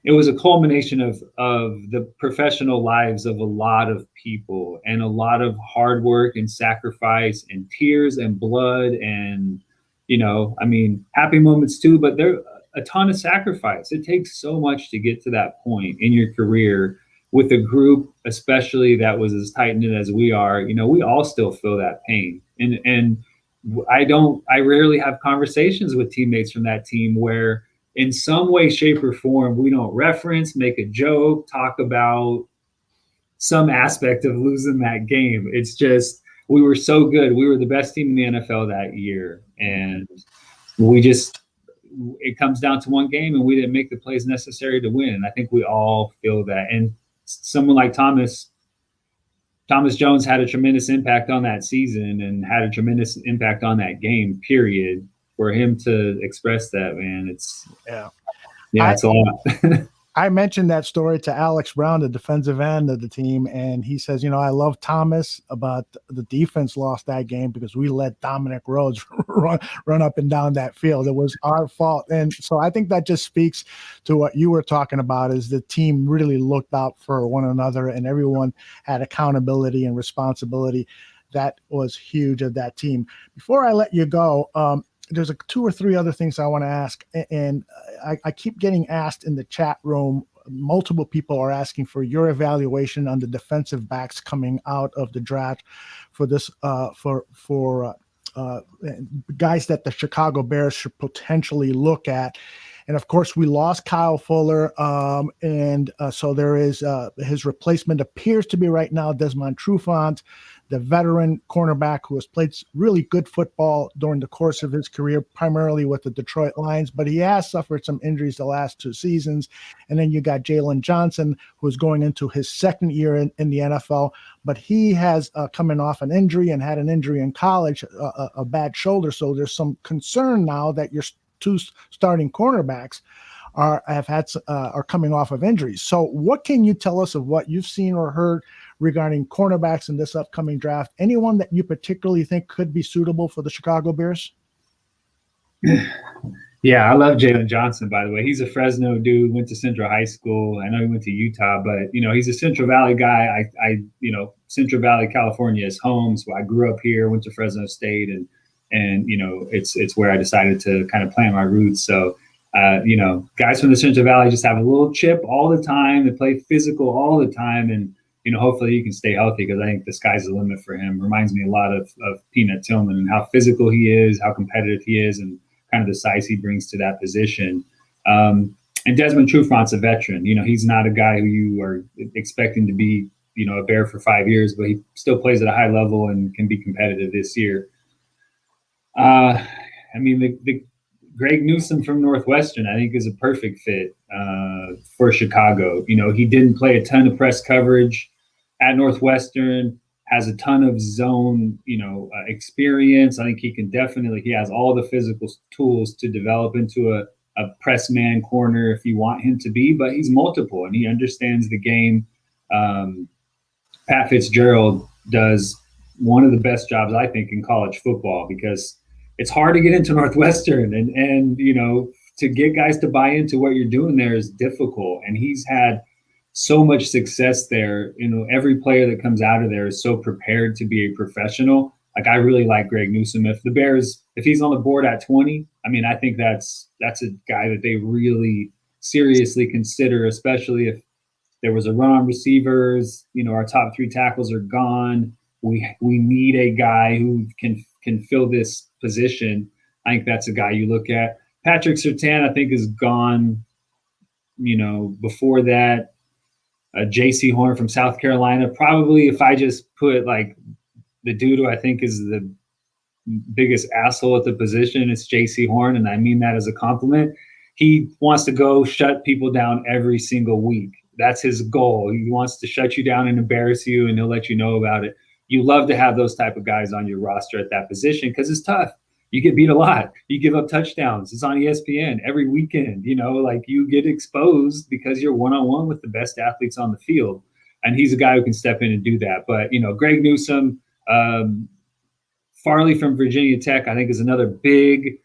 it was a culmination of the professional lives of a lot of people and a lot of hard work and sacrifice and tears and blood and, happy moments too, but there a ton of sacrifice. It takes so much to get to that point in your career with a group, especially that was as tight-knit as we are. We all still feel that pain. And I rarely have conversations with teammates from that team where in some way, shape, or form, we don't reference, make a joke, talk about some aspect of losing that game. It's just, we were so good. We were the best team in the NFL that year. And it comes down to one game, and we didn't make the plays necessary to win. And I think we all feel that. And someone like Thomas Jones had a tremendous impact on that season and had a tremendous impact on that game, period. For him to express that, man, it's a lot. I mentioned that story to Alex Brown, the defensive end of the team, and he says, I love Thomas, but the defense lost that game because we let Dominic Rhodes run up and down that field. It was our fault. And so I think that just speaks to what you were talking about, is the team really looked out for one another and everyone had accountability and responsibility. That was huge of that team. Before I let you go, there's two or three other things I want to ask, and I keep getting asked in the chat room. Multiple people are asking for your evaluation on the defensive backs coming out of the draft for this for guys that the Chicago Bears should potentially look at. And of course, we lost Kyle Fuller, so there is his replacement appears to be right now Desmond Trufant, the veteran cornerback who has played really good football during the course of his career, primarily with the Detroit Lions, but he has suffered some injuries the last 2 seasons. And then you got Jalen Johnson, who's going into his second year in the NFL, but he has coming off an injury and had an injury in college, a bad shoulder. So there's some concern now that your 2 starting cornerbacks are coming off of injuries. So what can you tell us of what you've seen or heard regarding cornerbacks in this upcoming draft? Anyone that you particularly think could be suitable for the Chicago Bears? Yeah, I love Jalen Johnson, by the way. He's a Fresno dude, went to Central High School. I know he went to Utah, but, he's a Central Valley guy. Central Valley, California is home. So I grew up here, went to Fresno State, and it's where I decided to kind of plant my roots. So, guys from the Central Valley just have a little chip all the time. They play physical all the time. And, hopefully he can stay healthy, because I think the sky's the limit for him. Reminds me a lot of Peanut Tillman and how physical he is, how competitive he is, and kind of the size he brings to that position. And Desmond Trufant's a veteran. He's not a guy who you are expecting to be, a Bear for 5 years, but he still plays at a high level and can be competitive this year. The Greg Newsome from Northwestern, I think, is a perfect fit for Chicago. You know, he didn't play a ton of press coverage at Northwestern, has a ton of zone, experience. I think he has all the physical tools to develop into a press man corner if you want him to be, but he's multiple and he understands the game. Pat Fitzgerald does one of the best jobs, I think, in college football because it's hard to get into Northwestern and to get guys to buy into what you're doing there is difficult. And he's had so much success there. You know, every player that comes out of there is so prepared to be a professional. Like, I really like Greg Newsome. If he's on the board at 20, I mean, I think that's a guy that they really seriously consider, especially if there was a run on receivers. You know, our top 3 tackles are gone. We need a guy who can fill this position. I think that's a guy you look at. Patrick Surtain, I think, is gone. You know, before that, J.C. Horn from South Carolina. Probably, if I just put like the dude who I think is the biggest asshole at the position, it's J.C. Horn, and I mean that as a compliment. He wants to go shut people down every single week. That's his goal. He wants to shut you down and embarrass you, and he'll let you know about it. You love to have those type of guys on your roster at that position because it's tough. You get beat a lot. You give up touchdowns. It's on ESPN every weekend. You know, like, you get exposed because you're one-on-one with the best athletes on the field. And he's a guy who can step in and do that. But, you know, Greg Newsome, Farley from Virginia Tech, I think, is another big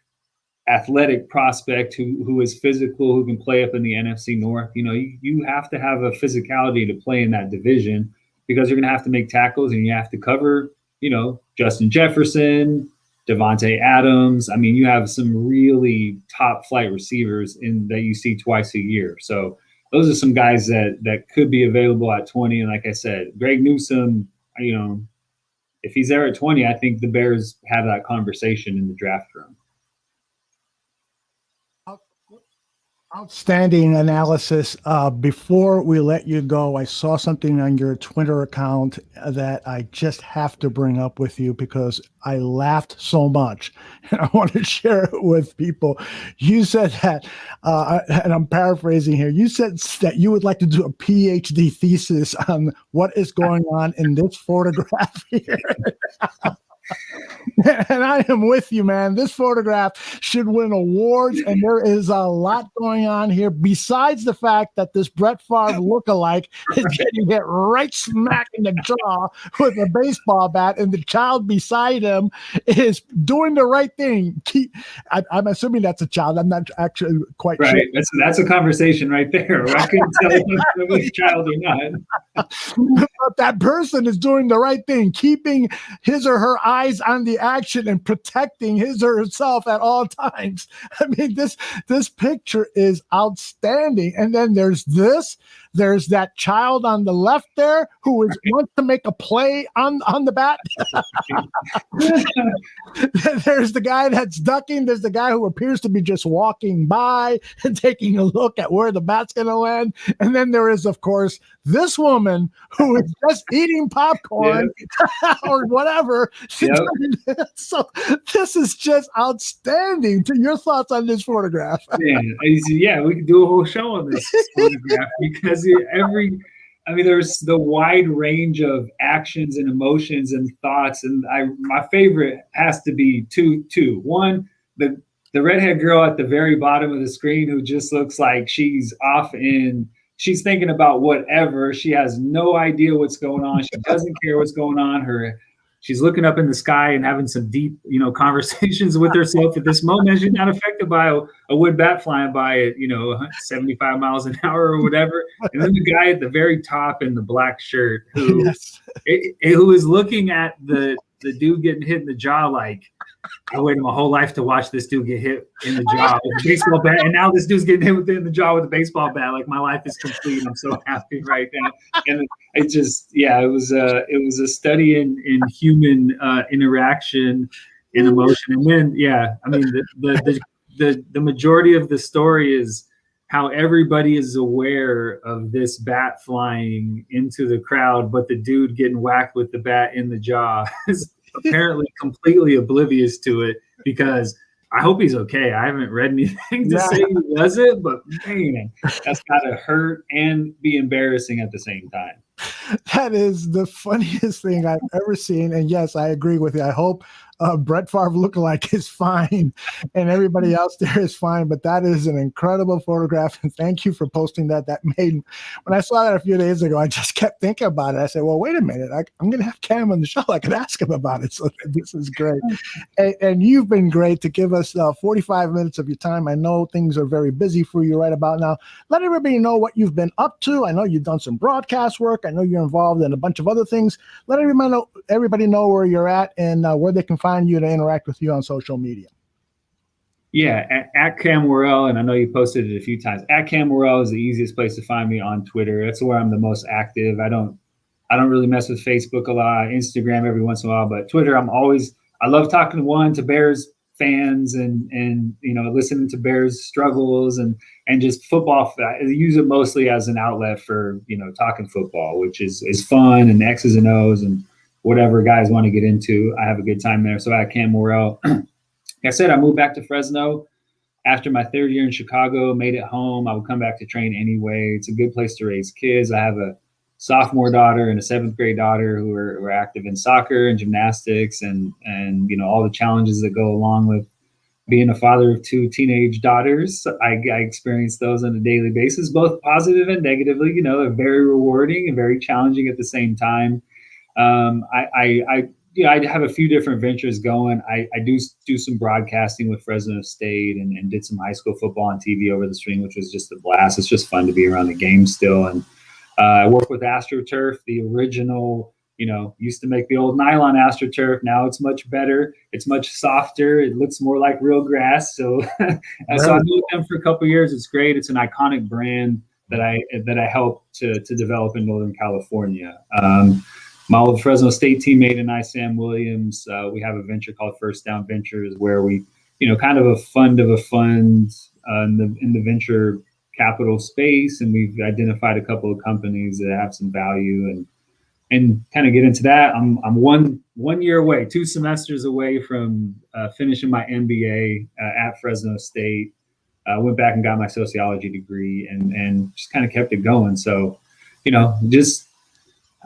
athletic prospect who is physical, who can play up in the NFC North. You know, you have to have a physicality to play in that division because you're going to have to make tackles and you have to cover, you know, Justin Jefferson, Devontae Adams. I mean, you have some really top flight receivers that you see twice a year. So those are some guys that could be available at 20. And like I said, Greg Newsome, you know, if he's there at 20, I think the Bears have that conversation in the draft room. Outstanding analysis. Before we let you go, I saw something on your Twitter account that I just have to bring up with you because I laughed so much and I want to share it with people. You said that, and I'm paraphrasing here, you said that you would like to do a PhD thesis on what is going on in this photograph here. And I am with you, man. This photograph should win awards, and there is a lot going on here. Besides the fact that this Brett Favre lookalike is getting hit right smack in the jaw with a baseball bat, and the child beside him is doing the right thing. I'm assuming that's a child. I'm not actually quite sure. Right. That's a conversation right there. I couldn't tell if it was a child or not. But that person is doing the right thing, keeping his or her eyes on the action and protecting his or herself at all times. I mean, this picture is outstanding. And then there's that child on the left there who wants to make a play on the bat. There's the guy that's ducking. There's the guy who appears to be just walking by and taking a look at where the bat's going to land. And then there is, of course, this woman who is just eating popcorn or whatever. Yep. So this is just outstanding. To your thoughts on this photograph? Yeah, we could do a whole show on this photograph because there's the wide range of actions and emotions and thoughts. And my favorite has to be two. One, the redhead girl at the very bottom of the screen who just looks like she's she's thinking about whatever. She has no idea what's going on. She doesn't care what's going on. She's looking up in the sky and having some deep, conversations with herself at this moment. She's not affected by a wood bat flying by at, 75 miles an hour or whatever. And then the guy at the very top in the black shirt who is looking at the dude getting hit in the jaw like, I waited my whole life to watch this dude get hit in the jaw with a baseball bat, and now this dude's getting hit in the jaw with a baseball bat. Like, my life is complete. I'm so happy right now. And it just, it was a study in human interaction and emotion. And then, the majority of the story is how everybody is aware of this bat flying into the crowd, but the dude getting whacked with the bat in the jaw is apparently completely oblivious to it because I hope he's okay. I haven't read anything to Yeah. say he wasn't, but man, that's got to hurt and be embarrassing at the same time. That is the funniest thing I've ever seen. And yes, I agree with you. I hope Brett Favre lookalike is fine and everybody else there is fine. But that is an incredible photograph. And thank you for posting that. That made, when I saw that a few days ago, I just kept thinking about it. I said, well, wait a minute. I'm going to have Cam on the show. I could ask him about it. So this is great. And you've been great to give us 45 minutes of your time. I know things are very busy for you right about now. Let everybody know what you've been up to. I know you've done some broadcast work. I know you're involved in a bunch of other things. Let everybody know where you're at and where they can find you to interact with you on social media. Yeah, at Cam Worrell, and I know you posted it a few times. At Cam Worrell is the easiest place to find me on Twitter. That's where I'm the most active. I don't really mess with Facebook a lot, Instagram every once in a while, but Twitter, I love talking to Bears fans and listening to Bears struggles and just football. I use it mostly as an outlet for talking football, which is fun, and X's and O's and whatever guys want to get into. I have a good time there. So at Cam Worrell, like I said, I moved back to Fresno after my third year in Chicago, made it home. I would come back to train anyway. It's a good place to raise kids. I have a sophomore daughter and a seventh grade daughter who are active in soccer and gymnastics and all the challenges that go along with being a father of two teenage daughters. I experience those on a daily basis, both positive and negatively. They're very rewarding and very challenging at the same time. I have a few different ventures going. I do some broadcasting with Fresno State and did some high school football on TV over the stream, which was just a blast. It's just fun to be around the game still. And I work with AstroTurf, the original, used to make the old nylon AstroTurf. Now it's much better. It's much softer. It looks more like real grass. So, so I've been with them for a couple of years. It's great. It's an iconic brand that I helped to develop in Northern California. My old Fresno State teammate and I, Sam Williams, we have a venture called First Down Ventures, where we, kind of a fund in the venture capital space, and we've identified a couple of companies that have some value and kind of get into that. I'm 1 year away, 2 semesters away from finishing my MBA at Fresno State. Went back and got my sociology degree and just kind of kept it going. So,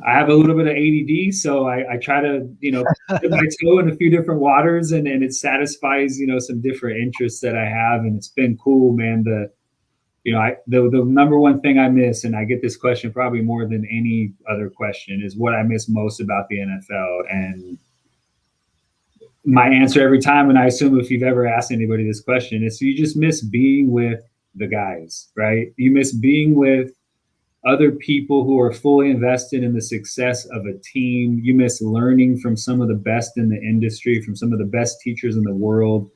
I have a little bit of ADD, so I try to, dip my toe in a few different waters, and it satisfies, some different interests that I have. And it's been cool, man. The number one thing I miss, and I get this question probably more than any other question, is what I miss most about the NFL. And my answer every time, and I assume if you've ever asked anybody this question, is you just miss being with the guys, right? You miss being with other people who are fully invested in the success of a team. You miss learning from some of the best in the industry, from some of the best teachers in the world.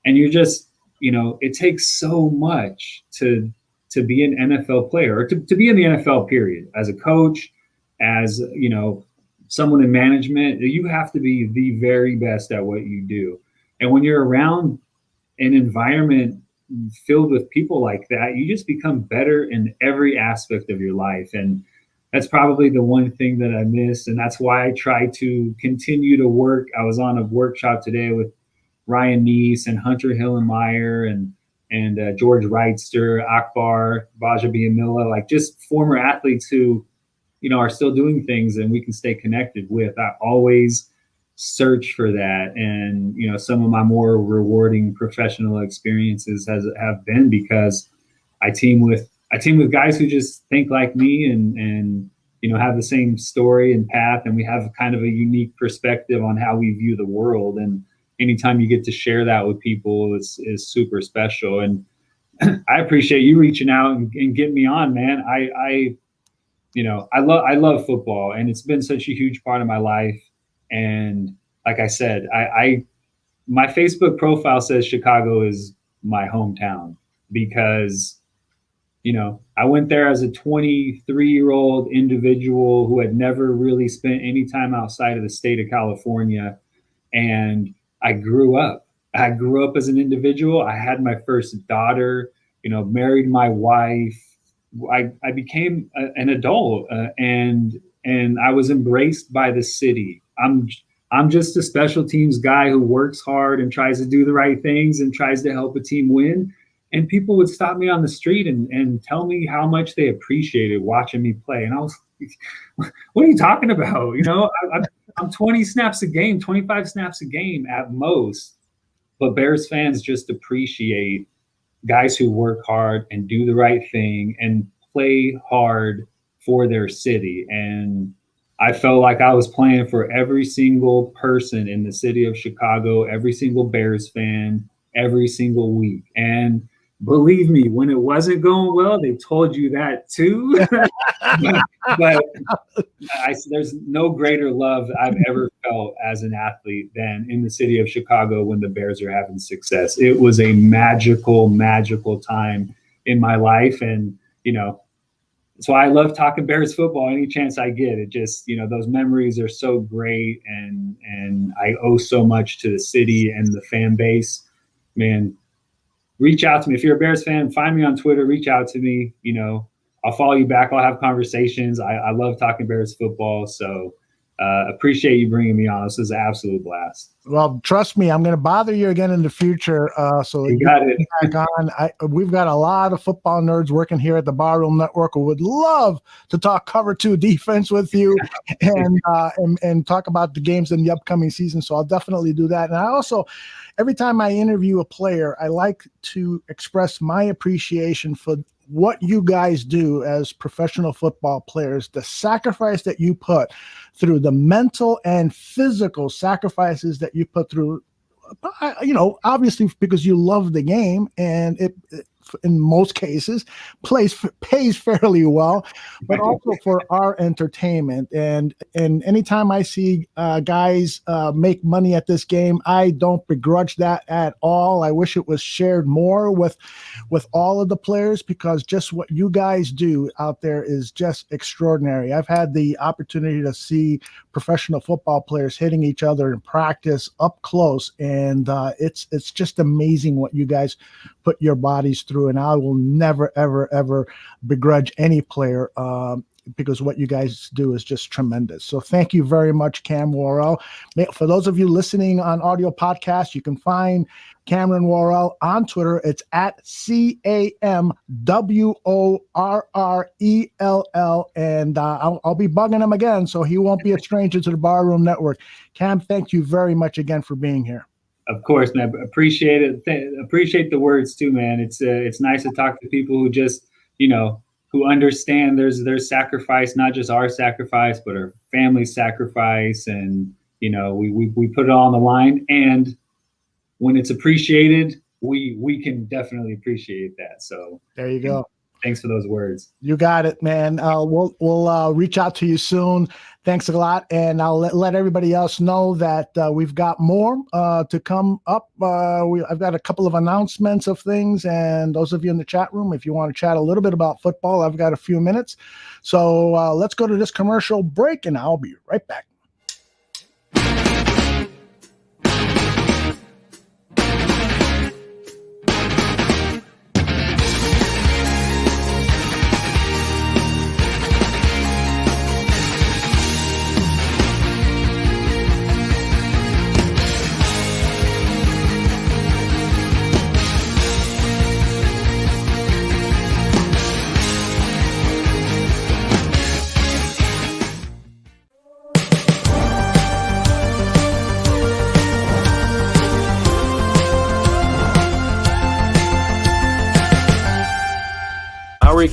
And you're just, it takes so much to be an NFL player, or to be in the NFL period, as a coach, as, someone in management. You have to be the very best at what you do. And when you're around an environment filled with people like that, you just become better in every aspect of your life. And that's probably the one thing that I miss. And that's why I try to continue to work. I was on a workshop today with Ryan Neese and Hunter Hillenmeyer and George Wrightster, Akbar, Baja Biamila, like just former athletes who, are still doing things and we can stay connected with. I always search for that. And, some of my more rewarding professional experiences have been because I team with guys who just think like me and have the same story and path. And we have kind of a unique perspective on how we view the world. And anytime you get to share that with people is super special. And I appreciate you reaching out and getting me on, man. I love football, and it's been such a huge part of my life. And like I said, my Facebook profile says Chicago is my hometown because, I went there as a 23-year-old individual who had never really spent any time outside of the state of California. And I grew up. I grew up as an individual. I had my first daughter, married my wife. I became an adult and I was embraced by the city. I'm just a special teams guy who works hard and tries to do the right things and tries to help a team win. And people would stop me on the street and tell me how much they appreciated watching me play. And I was like, what are you talking about? I'm 20 snaps a game, 25 snaps a game at most. But Bears fans just appreciate guys who work hard and do the right thing and play hard for their city. And I felt like I was playing for every single person in the city of Chicago, every single Bears fan, every single week. And believe me, when it wasn't going well, they told you that too. but there's no greater love I've ever felt as an athlete than in the city of Chicago when the Bears are having success. It was a magical, magical time in my life. And, that's why I love talking Bears football any chance I get. It just, those memories are so great. And I owe so much to the city and the fan base. Man, reach out to me. If you're a Bears fan, find me on Twitter, reach out to me. I'll follow you back. I'll have conversations. I love talking Bears football. So appreciate you bringing me on. This is an absolute blast. Well, trust me, I'm going to bother you again in the future. So you got it. Back on. We've got a lot of football nerds working here at the Barroom Network who would love to talk cover 2 defense with you and talk about the games in the upcoming season. So I'll definitely do that. And I also, every time I interview a player, I like to express my appreciation for what you guys do as professional football players, the sacrifice that you put through, the mental and physical sacrifices that you put through, obviously because you love the game and it in most cases pays fairly well, but also for our entertainment. And anytime I see guys make money at this game, I don't begrudge that at all. I wish it was shared more with all of the players, because just what you guys do out there is just extraordinary. I've had the opportunity to see professional football players hitting each other in practice up close, and it's just amazing what you guys put your bodies through. And I will never, ever, ever begrudge any player because what you guys do is just tremendous. So thank you very much, Cam Worrell. For those of you listening on audio podcast, you can find Cameron Worrell on Twitter. It's at CamWorrell. And I'll be bugging him again, so he won't be a stranger to the Barroom Network. Cam, thank you very much again for being here. Of course, man. Appreciate it. Appreciate the words too, man. It's nice to talk to people who just, who understand there's sacrifice, not just our sacrifice, but our family's sacrifice. And, we put it all on the line. And when it's appreciated, we can definitely appreciate that. So there you go. Thanks for those words. You got it, man. We'll reach out to you soon. Thanks a lot. And I'll let everybody else know that we've got more to come up. I've got a couple of announcements of things. And those of you in the chat room, if you want to chat a little bit about football, I've got a few minutes. So let's go to this commercial break, and I'll be right back.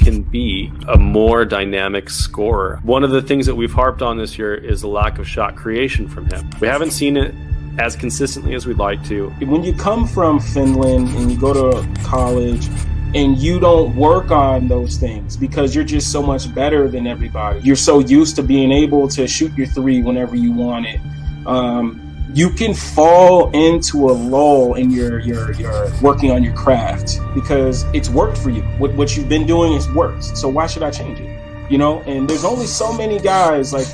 Can be a more dynamic scorer. One of the things that we've harped on this year is the lack of shot creation from him. We haven't seen it as consistently as we'd like to. When you come from Finland and you go to college and you don't work on those things because you're just so much better than everybody, you're so used to being able to shoot your three whenever you want it, you can fall into a lull in your working on your craft because it's worked for you. What you've been doing has worked. So why should I change it? And there's only so many guys like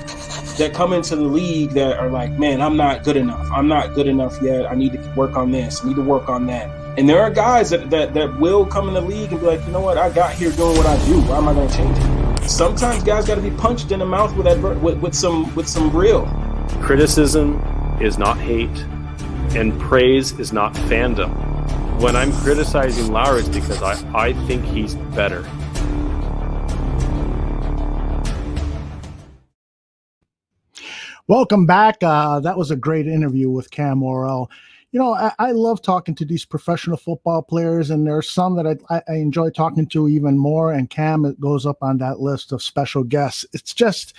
that come into the league that are like, man, I'm not good enough. I'm not good enough yet. I need to work on this. I need to work on that. And there are guys that will come in the league and be like, you know what? I got here doing what I do. Why am I going to change it? Sometimes guys got to be punched in the mouth with some real criticism is not hate, and praise is not fandom. When I'm criticizing Lauer, it's because I think he's better. Welcome back. That was a great interview with Cam Worrell. You know, I love talking to these professional football players, and there's some that I enjoy talking to even more, and Cam goes up on that list of special guests. It's just,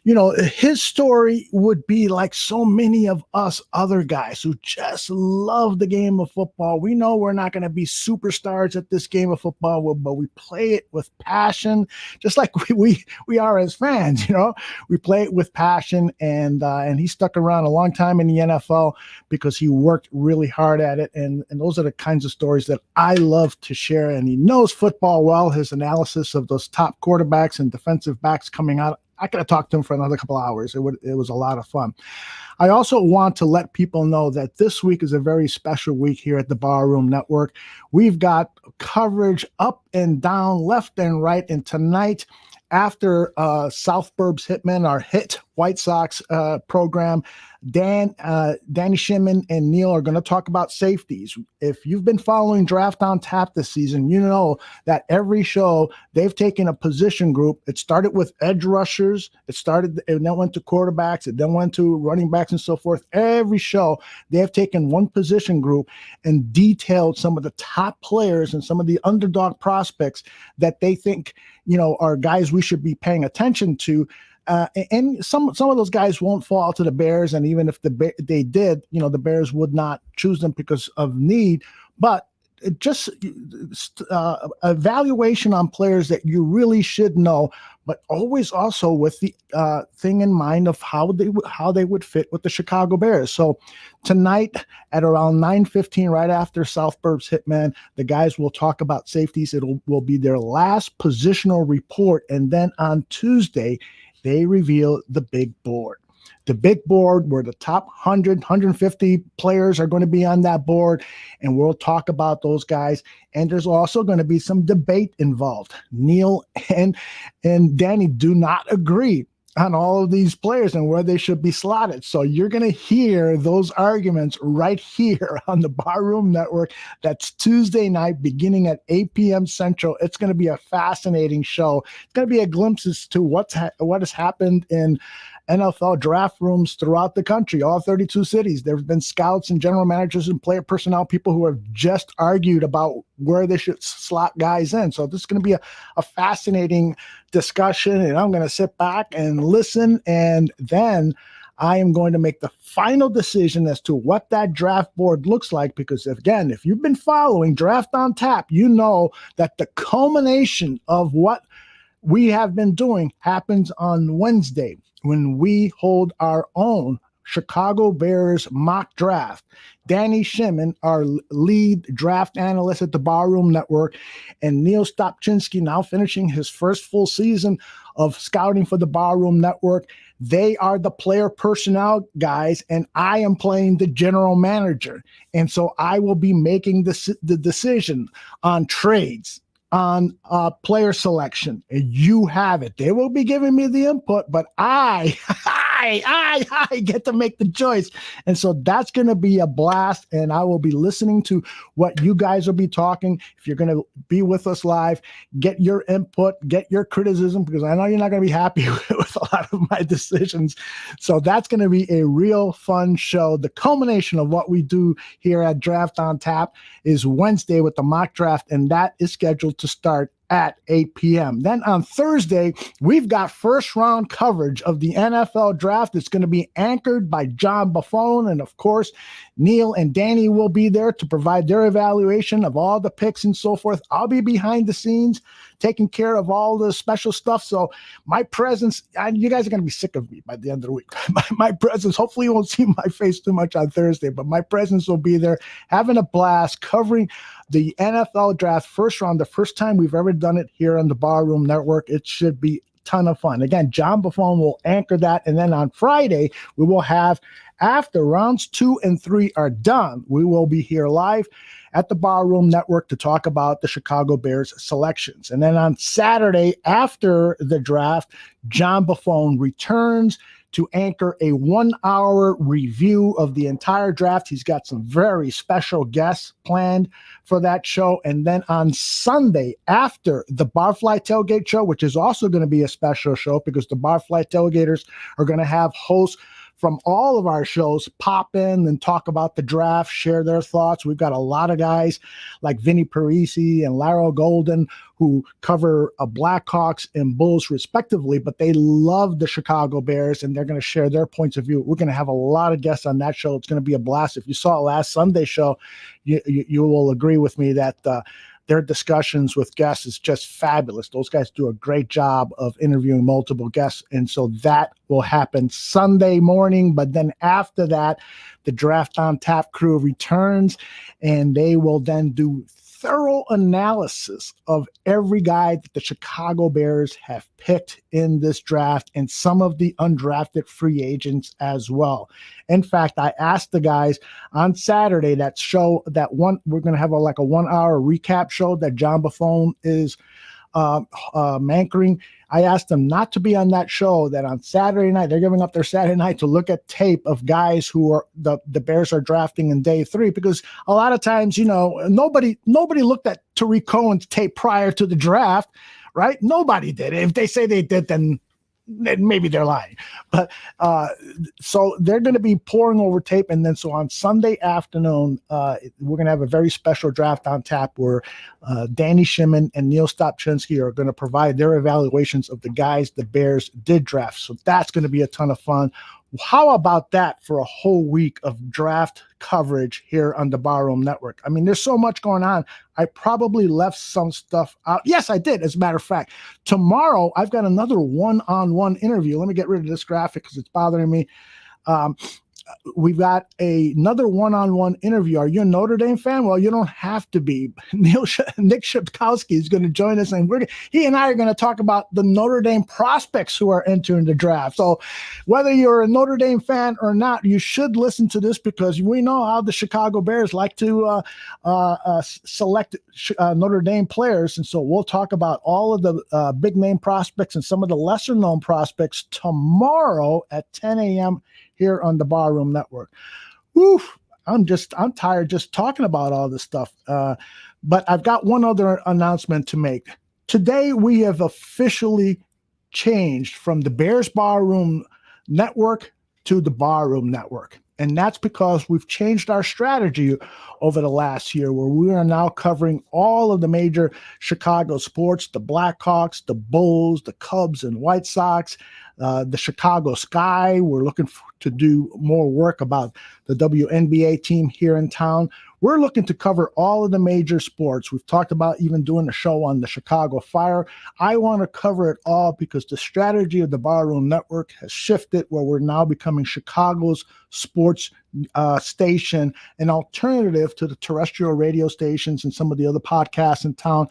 you know, his story would be like so many of us other guys who just love the game of football. We know we're not going to be superstars at this game of football, but we play it with passion, just like we are as fans. You know, we play it with passion, and he stuck around a long time in the NFL because he worked really hard at it. And those are the kinds of stories that I love to share. And he knows football well. His analysis of those top quarterbacks and defensive backs coming out, I could have talked to him for another couple of hours. It was a lot of fun. I also want to let people know that this week is a very special week here at the Barroom Network. We've got coverage up and down, left and right. And tonight, after South Burbs Hitmen, our hit White Sox program, Danny Shimon and Neil are going to talk about safeties. If you've been following Draft on Tap this season, you know that every show they've taken a position group. It started with edge rushers. And then went to quarterbacks. It then went to running backs and so forth. Every show they have taken one position group and detailed some of the top players and some of the underdog prospects that they think, you know, are guys we should be paying attention to. And some of those guys won't fall to the Bears, and even if they did, you know, the Bears would not choose them because of need. But just evaluation on players that you really should know, but always also with the thing in mind of how they would fit with the Chicago Bears. So tonight at around 9:15, right after South Burbs Hitman, the guys will talk about safeties. It will be their last positional report, and then on Tuesday, they reveal the big board. The big board where the top 100, 150 players are going to be on that board, and we'll talk about those guys. And there's also going to be some debate involved. Neil and Danny do not agree on all of these players and where they should be slotted. So you're going to hear those arguments right here on the Barroom Network. That's Tuesday night beginning at 8 p.m. Central. It's going to be a fascinating show. It's going to be a glimpse as to what has happened in NFL draft rooms throughout the country, all 32 cities. There have been scouts and general managers and player personnel, people who have just argued about where they should slot guys in. So this is going to be a fascinating discussion, and I'm going to sit back and listen, and then I am going to make the final decision as to what that draft board looks like, because, again, if you've been following Draft on Tap, you know that the culmination of what we have been doing happens on Wednesday, when we hold our own Chicago Bears mock draft. Danny Shimon, our lead draft analyst at the Barroom Network, and Neil Stopchinski, now finishing his first full season of scouting for the Barroom Network. They are the player personnel guys, and I am playing the general manager. And so I will be making the decision on trades, on player selection, and you have it. They will be giving me the input, but I get to make the choice. And so that's going to be a blast, and I will be listening to what you guys will be talking. If you're going to be with us live, get your input, get your criticism, because I know you're not going to be happy with a lot of my decisions. So that's going to be a real fun show. The culmination of what we do here at Draft on Tap is Wednesday with the mock draft, and that is scheduled to start at 8 p.m. Then on Thursday, we've got first round coverage of the NFL draft. It's going to be anchored by John Buffone. And of course, Neil and Danny will be there to provide their evaluation of all the picks and so forth. I'll be behind the scenes taking care of all the special stuff. So my presence, you guys are going to be sick of me by the end of the week. My presence, hopefully you won't see my face too much on Thursday, but my presence will be there having a blast covering the NFL draft first round, the first time we've ever done it here on the Barroom Network. It should be a ton of fun. Again, John Buffone will anchor that. And then on Friday, we will have after rounds 2 and 3 are done, we will be here live at the Barroom Network to talk about the Chicago Bears selections. And then on Saturday, after the draft, John Buffone returns to anchor a 1-hour review of the entire draft. He's got some very special guests planned for that show. And then on Sunday, after the Barfly Tailgate show, which is also going to be a special show because the Barfly Tailgaters are going to have hosts from all of our shows pop in and talk about the draft, share their thoughts. We've got a lot of guys like Vinny Parisi and Laryl Golden who cover Blackhawks and Bulls respectively, but they love the Chicago Bears and they're going to share their points of view. We're going to have a lot of guests on that show. It's going to be a blast. If you saw last Sunday's show, you will agree with me that their discussions with guests is just fabulous. Those guys do a great job of interviewing multiple guests. And so that will happen Sunday morning. But then after that, the Draft on Tap crew returns and they will then do thorough analysis of every guy that the Chicago Bears have picked in this draft and some of the undrafted free agents as well. In fact, I asked the guys on Saturday we're going to have a 1-hour recap show that John Buffone is anchoring. I asked them not to be on that show, that on Saturday night, they're giving up their Saturday night to look at tape of guys who are the Bears are drafting in day 3, because a lot of times, nobody looked at Tariq Cohen's tape prior to the draft, right? Nobody did. If they say they did, then maybe they're lying. But so they're going to be pouring over tape. And then so on Sunday afternoon, we're going to have a very special Draft on Tap where Danny Shimon and Neil Stopchinski are going to provide their evaluations of the guys the Bears did draft. So that's going to be a ton of fun. How about that for a whole week of draft coverage here on the Barroom Network? I mean, there's so much going on. I probably left some stuff out. Yes, I did, as a matter of fact. Tomorrow, I've got another one-on-one interview. Let me get rid of this graphic because it's bothering me. We've got another one-on-one interview. Are you a Notre Dame fan? Well, you don't have to be. Nick Shipkowski is going to join us, and he and I are going to talk about the Notre Dame prospects who are entering the draft. So whether you're a Notre Dame fan or not, you should listen to this because we know how the Chicago Bears like to select Notre Dame players. And so we'll talk about all of the big-name prospects and some of the lesser-known prospects tomorrow at 10 a.m. here on the Barroom Network. Oof, I'm tired just talking about all this stuff. But I've got one other announcement to make. Today, we have officially changed from the Bears Barroom Network to the Barroom Network. And that's because we've changed our strategy over the last year, where we are now covering all of the major Chicago sports, the Blackhawks, the Bulls, the Cubs and White Sox, the Chicago Sky. We're looking to do more work about the WNBA team here in town. We're looking to cover all of the major sports. We've talked about even doing a show on the Chicago Fire. I want to cover it all because the strategy of the Barroom Network has shifted, where we're now becoming Chicago's sports station, an alternative to the terrestrial radio stations and some of the other podcasts in town.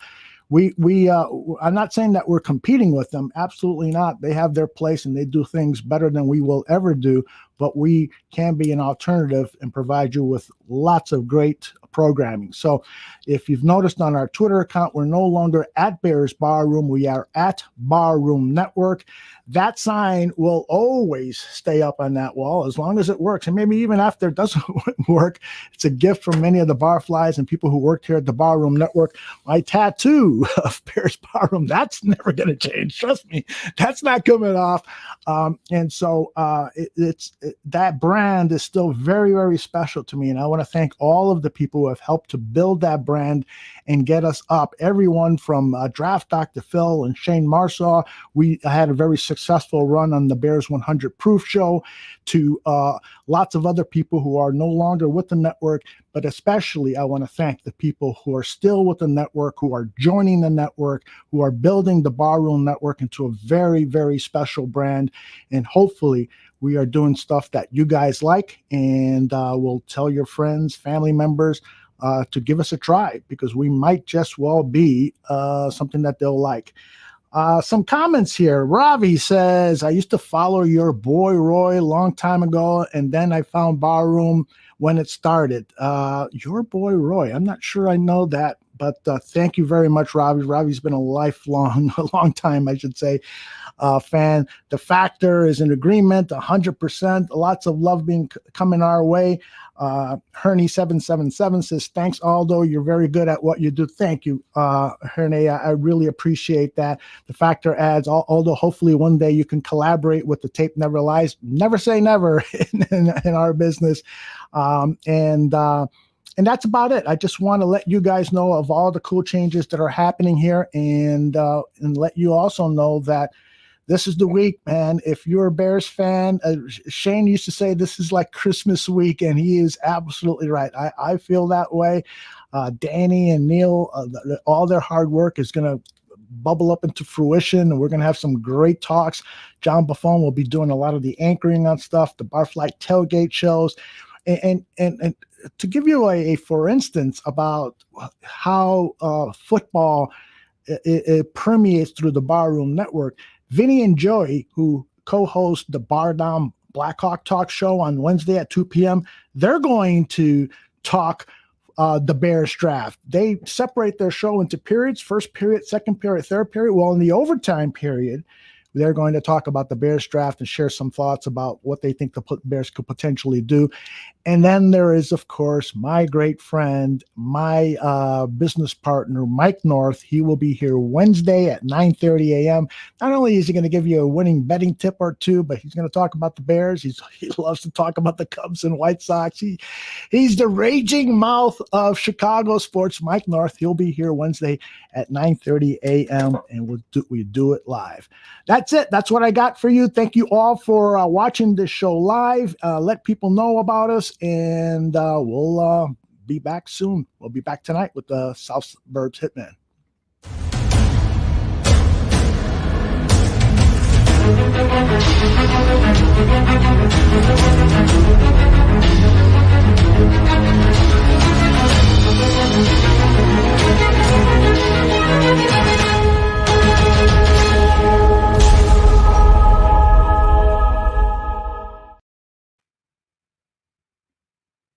I'm not saying that we're competing with them. Absolutely not. They have their place and they do things better than we will ever do, but we can be an alternative and provide you with lots of great programming. So if you've noticed on our Twitter account, we're no longer at Bears Barroom. We are at Barroom Network. That sign will always stay up on that wall as long as it works. And maybe even after it doesn't work, it's a gift from many of the barflies and people who worked here at the Barroom Network. My tattoo of Bears Barroom, that's never going to change. Trust me, that's not coming off. And so that brand is still very, very special to me. And I want to thank all of the people who have helped to build that brand and get us up. Everyone from Draft Dr. Phil and Shane Marsaw. We had a very successful run on the Bears 100 Proof Show, to lots of other people who are no longer with the network. But especially I want to thank the people who are still with the network, who are joining the network, who are building the Barroom Network into a very, very special brand. And hopefully we are doing stuff that you guys like, and will tell your friends, family members to give us a try, because we might just well be something that they'll like. Some comments here. Ravi says, I used to follow your boy Roy a long time ago, and then I found Barroom when it started. Your boy Roy, I'm not sure I know that, but thank you very much, Ravi. Ravi's been a long time, I should say, fan. The Factor is in agreement, 100%. Lots of love coming our way. Herney777 says, thanks, Aldo. You're very good at what you do. Thank you, Herney. I really appreciate that. The Factor adds, Aldo, hopefully one day you can collaborate with The Tape Never Lies. Never say never in our business. And that's about it. I just want to let you guys know of all the cool changes that are happening here, and let you also know that this is the week, man. If you're a Bears fan, Shane used to say this is like Christmas week, and he is absolutely right. I feel that way. Danny and Neil, all their hard work is going to bubble up into fruition, and we're going to have some great talks. John Buffon will be doing a lot of the anchoring on stuff, the Barfly tailgate shows, and to give you a for instance about how football it permeates through the Barroom Network. Vinny and Joey, who co-host the Bar Down Blackhawk Talk show on Wednesday at 2 p.m., they're going to talk the Bears draft. They separate their show into periods: first period, second period, third period. Well, in the overtime period, they're going to talk about the Bears draft and share some thoughts about what they think the Bears could potentially do. And then there is, of course, my great friend, my business partner, Mike North. He will be here Wednesday at 9:30 a.m. Not only is he going to give you a winning betting tip or two, but he's going to talk about the Bears. He loves to talk about the Cubs and White Sox. He's the raging mouth of Chicago sports, Mike North. He'll be here Wednesday at 9:30 a.m. and we do it live. That's it. That's what I got for you. Thank you all for watching this show live. Let people know about us, and we'll be back soon. We'll be back tonight with the South Suburbs Hitman.